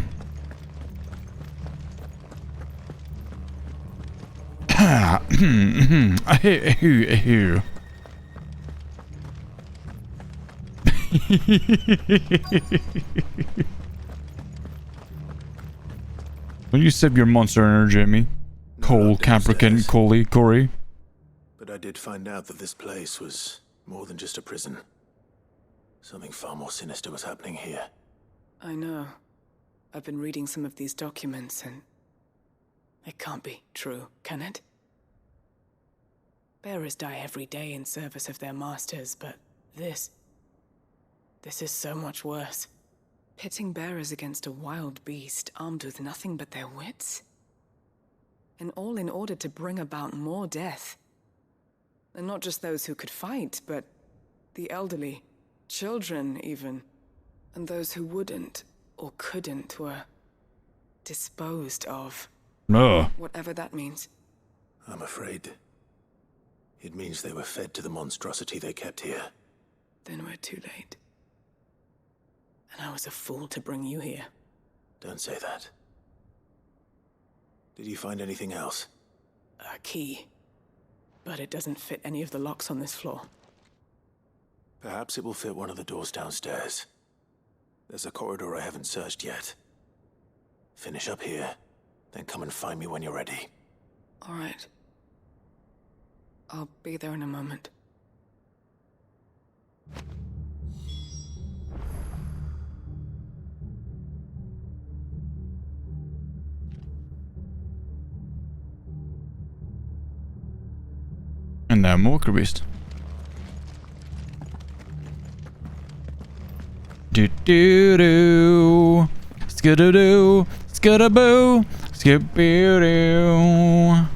Will you sip your monster energy at me? Cole, Capricorn, Coley, Corey. But I did find out that this place was more than just a prison. Something far more sinister was happening here. I know. I've been reading some of these documents and it can't be true, can it? Bearers die every day in service of their masters, but this is so much worse. Pitting bearers against a wild beast armed with nothing but their wits? And all in order to bring about more death. And not just those who could fight, but the elderly, children even. And those who wouldn't or couldn't were disposed of. No. Whatever that means. I'm afraid it means they were fed to the monstrosity they kept here. Then we're too late. And I was a fool to bring you here. Don't say that. Did you find anything else? A key. But it doesn't fit any of the locks on this floor. Perhaps it will fit one of the doors downstairs. There's a corridor I haven't searched yet. Finish up here, then come and find me when you're ready. All right. I'll be there in a moment. And now more Beast. Do do do, skidoo doo, skidaboo, skiboo doo.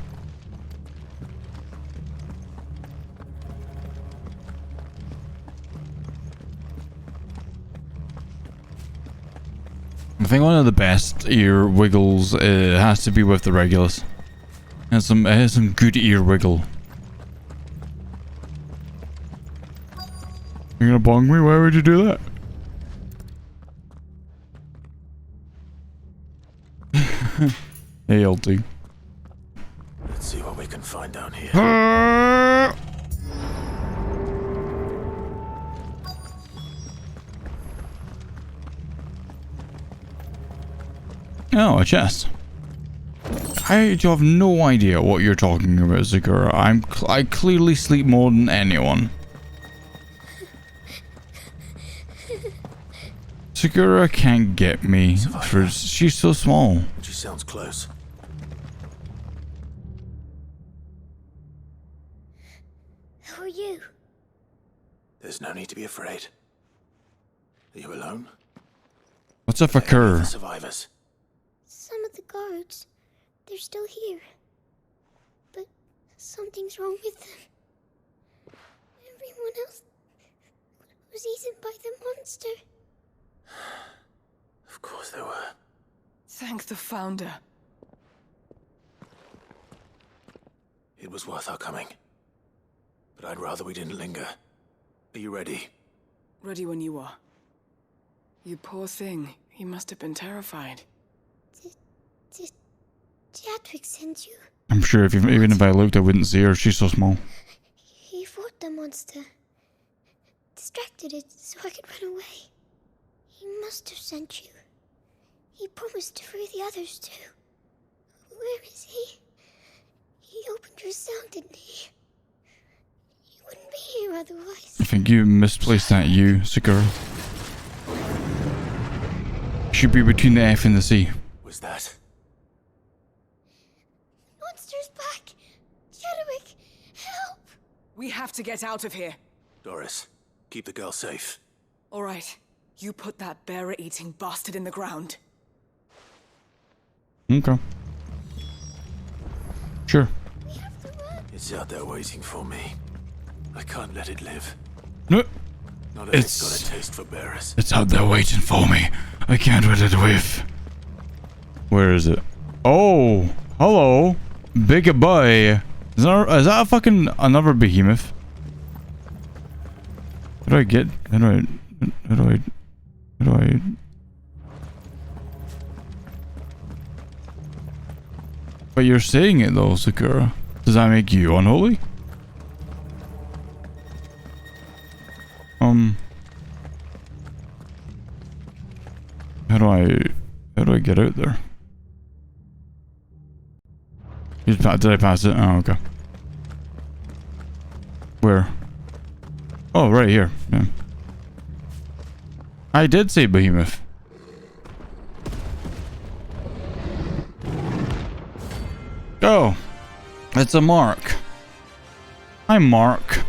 I think one of the best ear wiggles has to be with the Regulus. It has some good ear wiggle. You're gonna bong me? Why would you do that? Hey, LT. Let's see what we can find down here. Oh, a chest. I have no idea what you're talking about, Sakura. I clearly sleep more than anyone. Sakura can't get me. She's so small. She sounds close. Who are you? There's no need to be afraid. Are you alone? What's up, Sakura? Survivors. Some of the guards, they're still here. But something's wrong with them. Everyone else was eaten by the monster. Of course they were. Thank the Founder. It was worth our coming. But I'd rather we didn't linger. Are you ready? Ready when you are. You poor thing. You must have been terrified. Did Chadwick send you? I'm sure even if I looked, I wouldn't see her. She's so small. He fought the monster. Distracted it so I could run away. He must have sent you. He promised to free the others too. Where is he? He opened your cell, didn't he? He wouldn't be here otherwise. I think you misplaced that U, Sakura. Should be between the F and the C. Was that? Monster's back! Chadwick, help! We have to get out of here. Doris, keep the girl safe. All right. You put that bearer-eating bastard in the ground. Okay. Sure. It's out there waiting for me. I can't let it live. No. Not if it's got a taste for bearers. It's out there waiting for me. I can't let it live. Where is it? Oh, hello. Big boy. Is that a fucking another behemoth? How do I get? How do I? But you're saying it though, Sakura. Does that make you unholy? How do I get out there? Did I pass it? Oh, okay. Where? Oh, right here. Yeah. I did say behemoth. Oh, it's a Mark. Hi, Mark.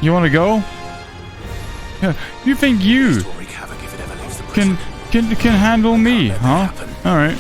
You want to go? Yeah. You think you can handle me, huh? All right.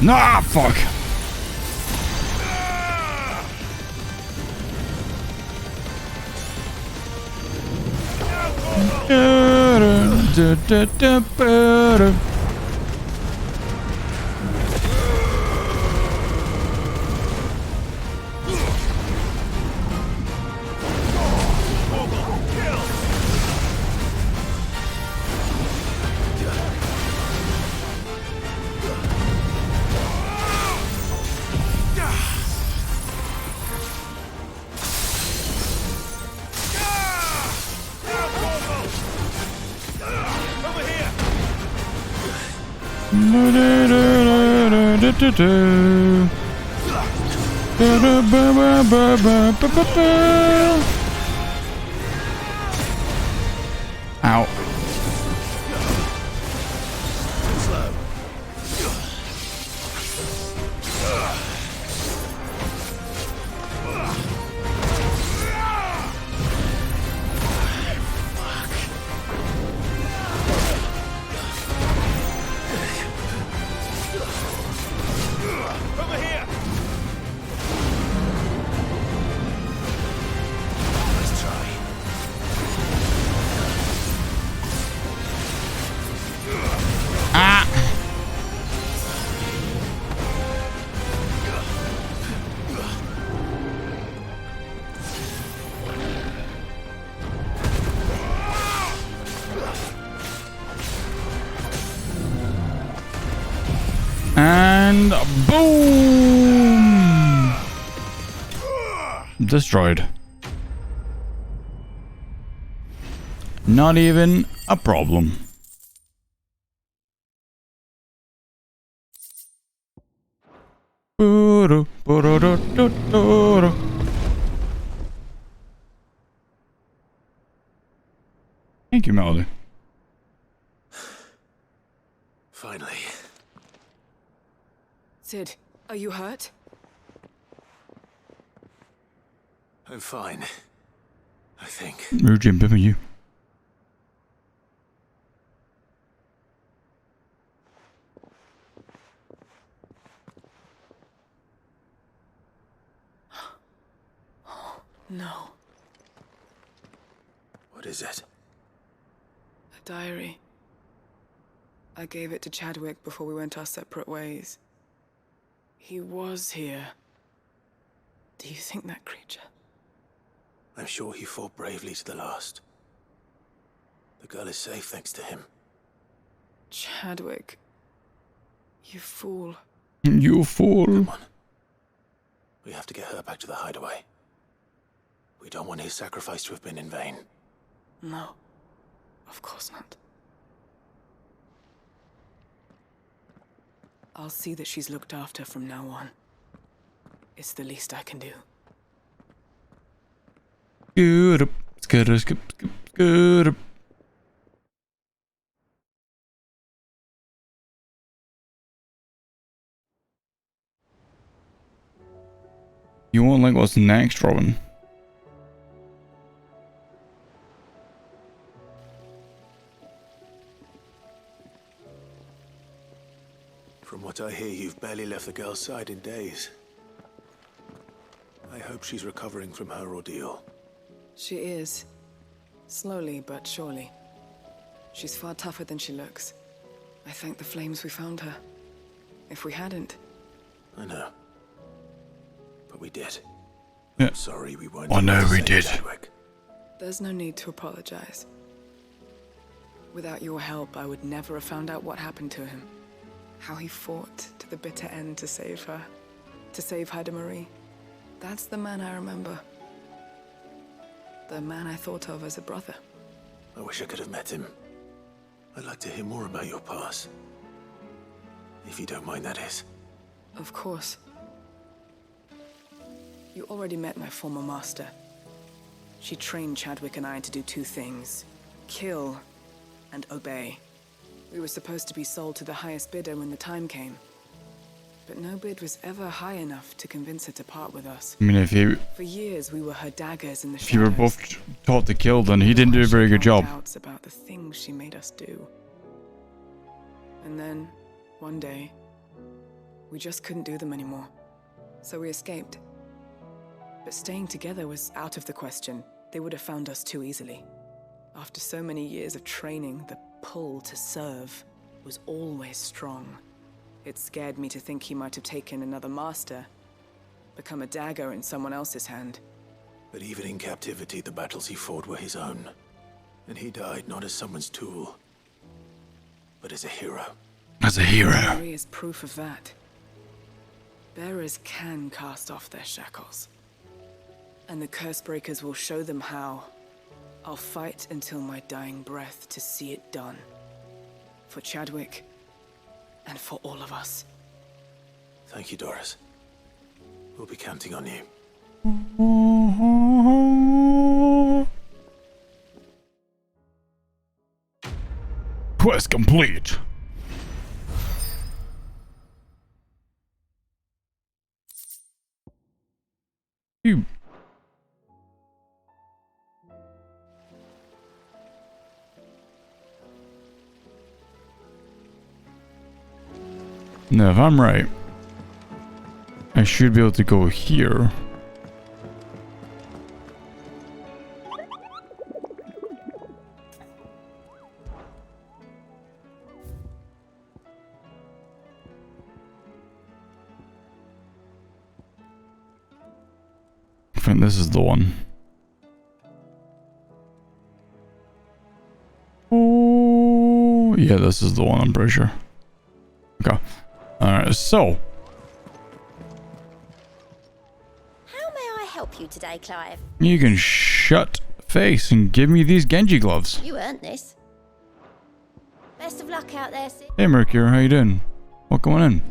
Nah, fuck. Ow. and boom! Destroyed. Not even a problem. Thank you, Melody. Finally. Sid, are you hurt? I'm fine. I think. Jim, bim you. No. What is it? A diary. I gave it to Chadwick before we went our separate ways. He was here. Do you think that creature? I'm sure he fought bravely to the last. The girl is safe thanks to him. Chadwick. You fool. You fool. Come on. We have to get her back to the hideaway. We don't want his sacrifice to have been in vain. No. Of course not. I'll see that she's looked after from now on. It's the least I can do. Good up. Good up. You won't like what's next, Robin. From what I hear, you've barely left the girl's side in days. I hope she's recovering from her ordeal. She is. Slowly but surely. She's far tougher than she looks. I thank the flames we found her. If we hadn't... I know. But we did. Yeah. I'm sorry we weren't... Oh no, we save did. Chadwick. There's no need to apologize. Without your help, I would never have found out what happened to him. How he fought to the bitter end to save her. To save Haida Marie. That's the man I remember. The man I thought of as a brother. I wish I could have met him. I'd like to hear more about your past. If you don't mind, that is. Of course. You already met my former master. She trained Chadwick and I to do two things. Kill and obey. We were supposed to be sold to the highest bidder when the time came. But no bid was ever high enough to convince her to part with us. I mean, if you... For years, we were her daggers in the If you were shadows. both taught to kill, then he didn't do a very good job. Doubts about the things she made us do. And then, one day, we just couldn't do them anymore. So we escaped. But staying together was out of the question. They would have found us too easily. After so many years of training, the pull to serve was always strong. It scared me to think he might have taken another master, become a dagger in someone else's hand. But even in captivity, the battles he fought were his own. And he died not as someone's tool, but as a hero. As a hero. Marie is proof of that. Bearers can cast off their shackles. And the Cursebreakers will show them how. I'll fight until my dying breath to see it done. For Chadwick, and for all of us. Thank you, Doris. We'll be counting on you. Quest complete. You. Now, if I'm right, I should be able to go here. I think this is the one. Oh, yeah, this is the one, I'm pretty sure. Okay. Alright, so help you today, Clive? You can shut face and give me these Genji gloves. You earned this. Best of luck out there, Sid. Hey Mercure, how you doing? What going in?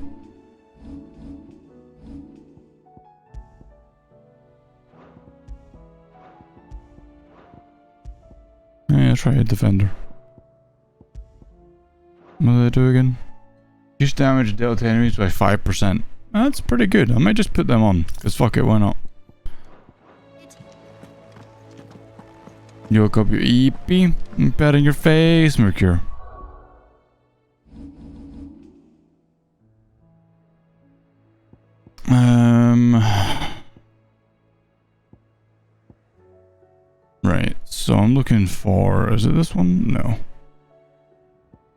Yeah, try a defender. What do they do again? Reduce damage dealt to enemies by 5%. That's pretty good. I might just put them on. Because fuck it, why not? You woke up your EP. Pat in your face, Mercure. Right, so I'm looking for... Is it this one? No.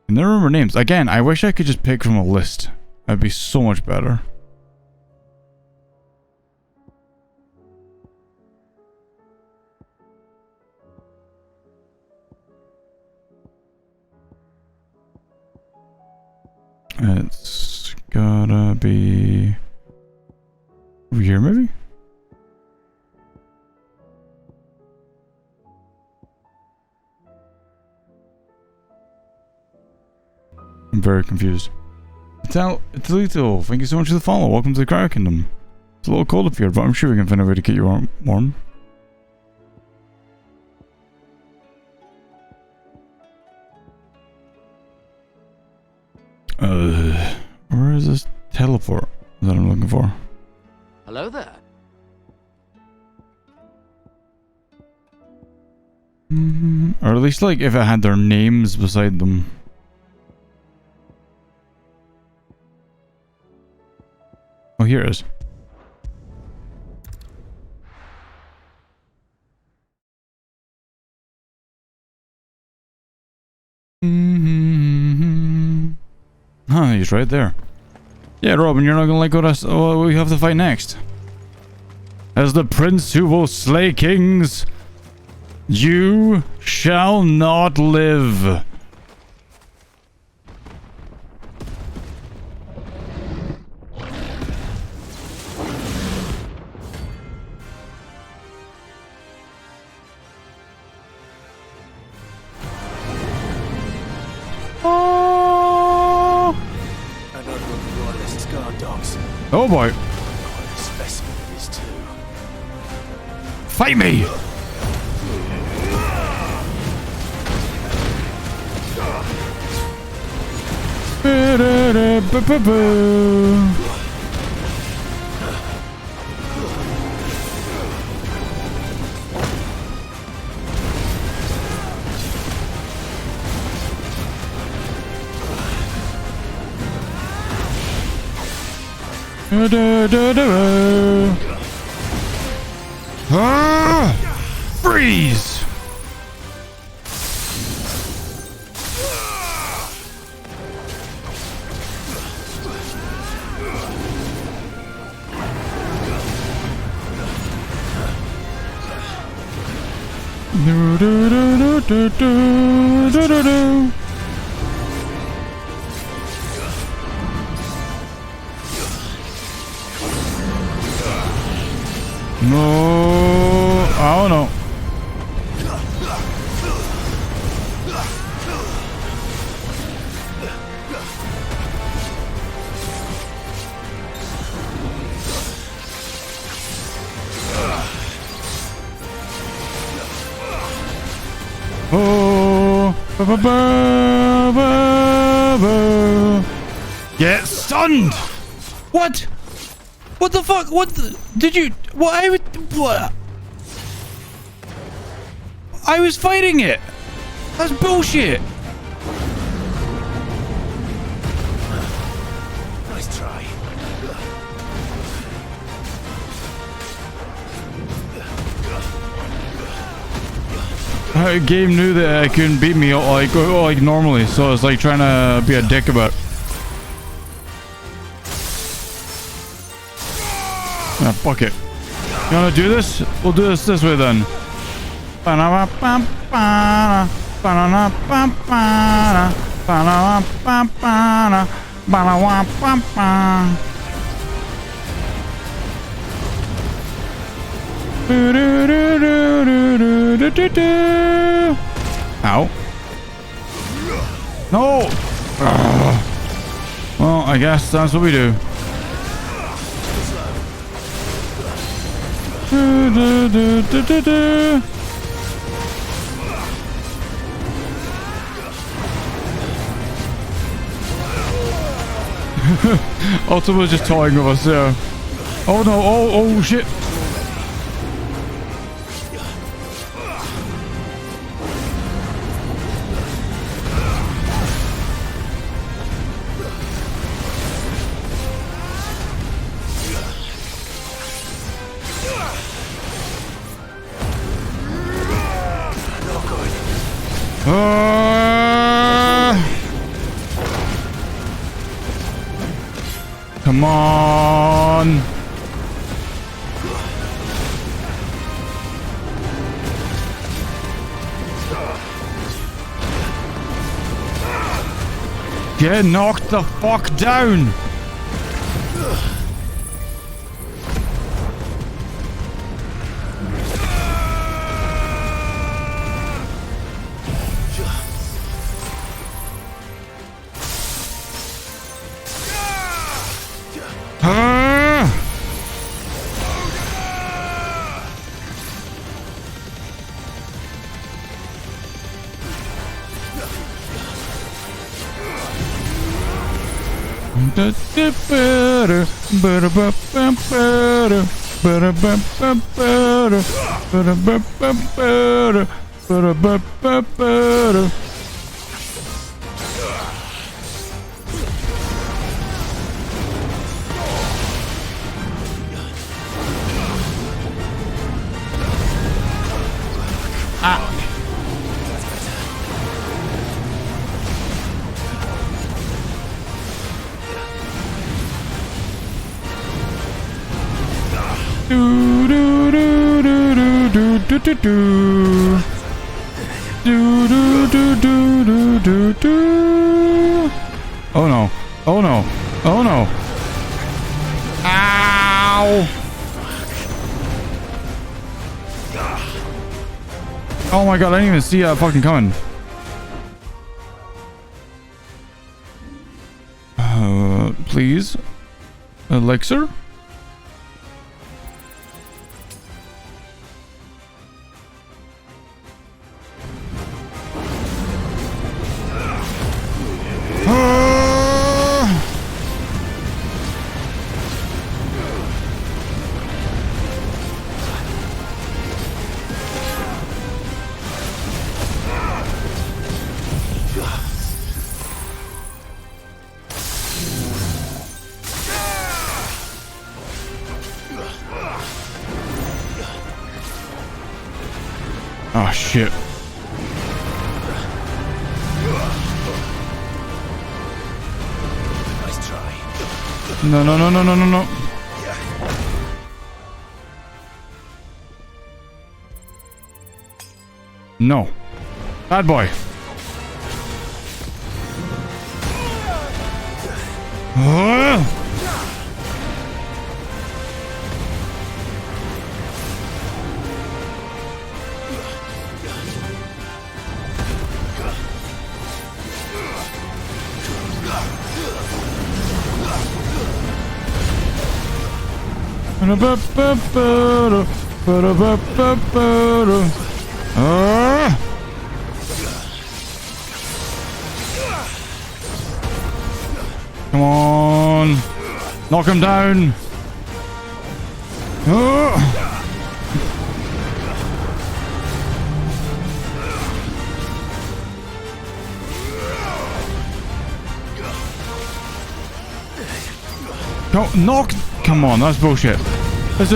I never remember names. Again, I wish I could just pick from a list. That'd be so much better. It's gotta be... over here, maybe? I'm very confused. It's Lethal. Thank you so much for the follow. Welcome to the Cryo Kingdom. It's a little cold up here, but I'm sure we can find a way to get you warm. Where is this teleport that I'm looking for? Hello there. Or at least, like, if it had their names beside them. Oh, here it is. Huh, he's right there. Yeah, Robin, you're not gonna let go of what we have to fight next. As the prince who will slay kings, you shall not live. Oh boy. Quite a specimen it is too. Fight me! Ah! Freeze! Do do do do do do do do. No, I don't know. Oh, ba ba ba ba ba. Get stunned! What? What the fuck? What the, did you? What? What? I was fighting it. That's bullshit. Nice try. Game knew that I couldn't beat me like normally, so I was like trying to be a dick about it. Ah, fuck it. You wanna do this? We'll do this way then. Ow. No! Well, I guess that's what we do. Ultima was just toying with us there. Oh no, oh shit. Come on. Get knocked the fuck down. Oh no. Oh no. Oh no. Ow. Oh my god, I didn't even see that fucking coming. Please. Elixir? Oh shit. Nice try. No, no, no, no, no, no, no. No. Bad boy. Come on. Knock him down. No, knock. Come on, that's bullshit. This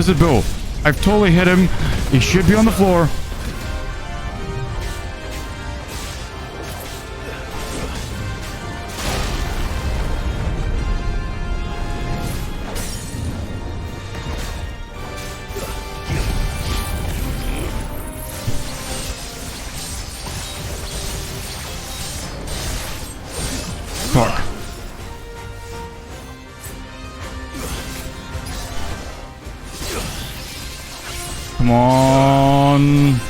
is bull. I've totally hit him. He should be on the floor. Fuck. Come on.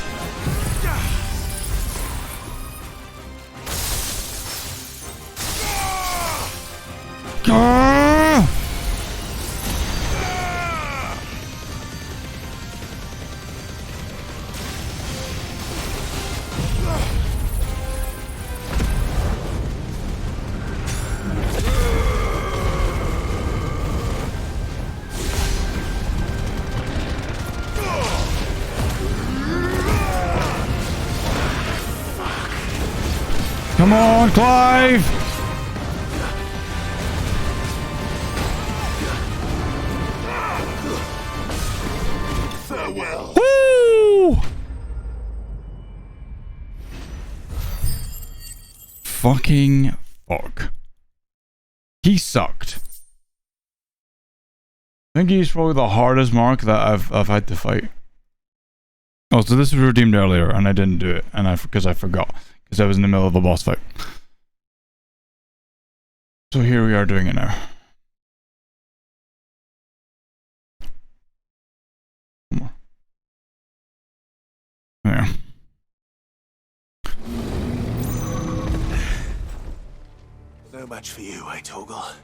Ah! Come on, Clive! Farewell. Woo! Fucking fuck. He sucked. I think he's probably the hardest mark that I've had to fight. Oh, so this was redeemed earlier and I didn't do it, and because I forgot. Because I was in the middle of a boss fight. So here we are doing it now. Come on. There. No match for you, eh, Torgal?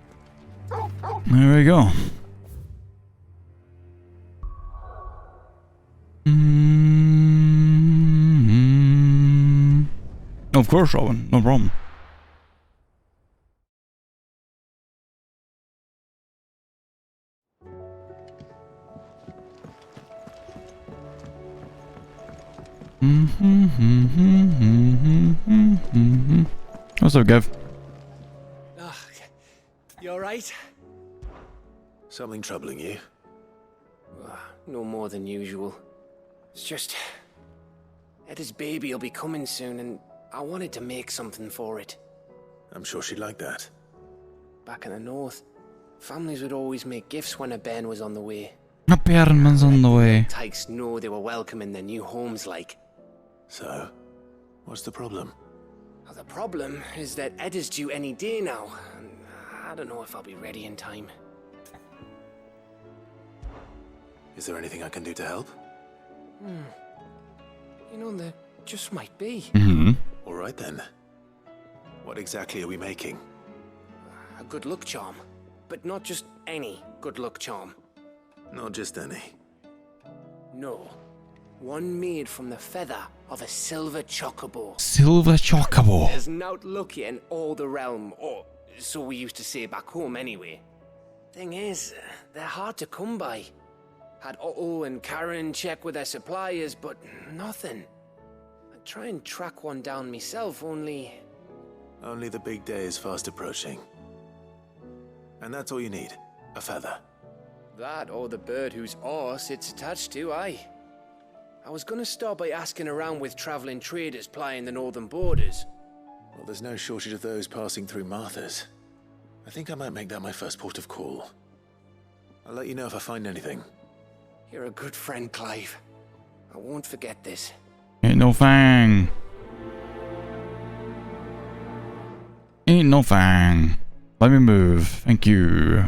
There we go. Of course, Robin. No problem. What's up, Gav? You alright? Something troubling you? No more than usual. It's just... Eda's baby will be coming soon, and I wanted to make something for it. I'm sure she'd like that. Back in the north, families would always make gifts when a bairn was on the way. A bairn's on the way. Tykes know they were welcome in their new homes, like. So, what's the problem? Well, the problem is that Eda's due any day now, and I don't know if I'll be ready in time. Is there anything I can do to help? You know, there just might be. All right then. What exactly are we making? A good luck charm. But not just any good luck charm. Not just any. No. One made from the feather of a silver chocobo. Silver chocobo. There's naught lucky in all the realm, or so we used to say back home anyway. Thing is, they're hard to come by. Had Otto and Karen check with their suppliers, but nothing. I'd try and track one down myself, only... Only the big day is fast approaching. And that's all you need. A feather. That or the bird whose arse it's attached to, aye. I was gonna start by asking around with traveling traders plying the northern borders. Well, there's no shortage of those passing through Martha's. I think I might make that my first port of call. I'll let you know if I find anything. You're a good friend, Clive. I won't forget this. Ain't no fang. Ain't no fang. Let me move. Thank you.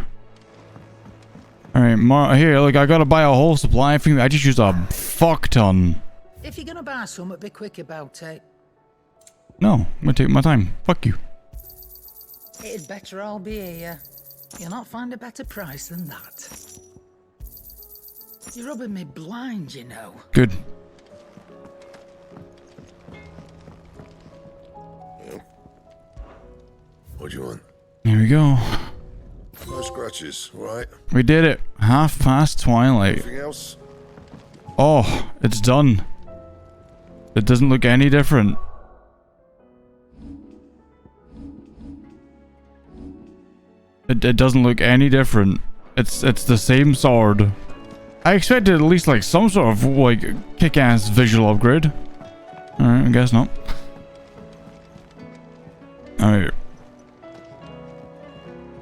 Alright, here, look, I gotta buy a whole supply for you. I just used a fuck ton. If you're gonna buy some, be quick about it. No, I'm gonna take my time. Fuck you. It'd better all be here. You'll not find a better price than that. You're rubbing me blind, you know. Good. What do you want? Here we go. No scratches, right? We did it. 12:30 twilight. Anything else? Oh, it's done. It doesn't look any different. It doesn't look any different. It's the same sword. I expected at least like some sort of like kick-ass visual upgrade. Alright, I guess not. Alright.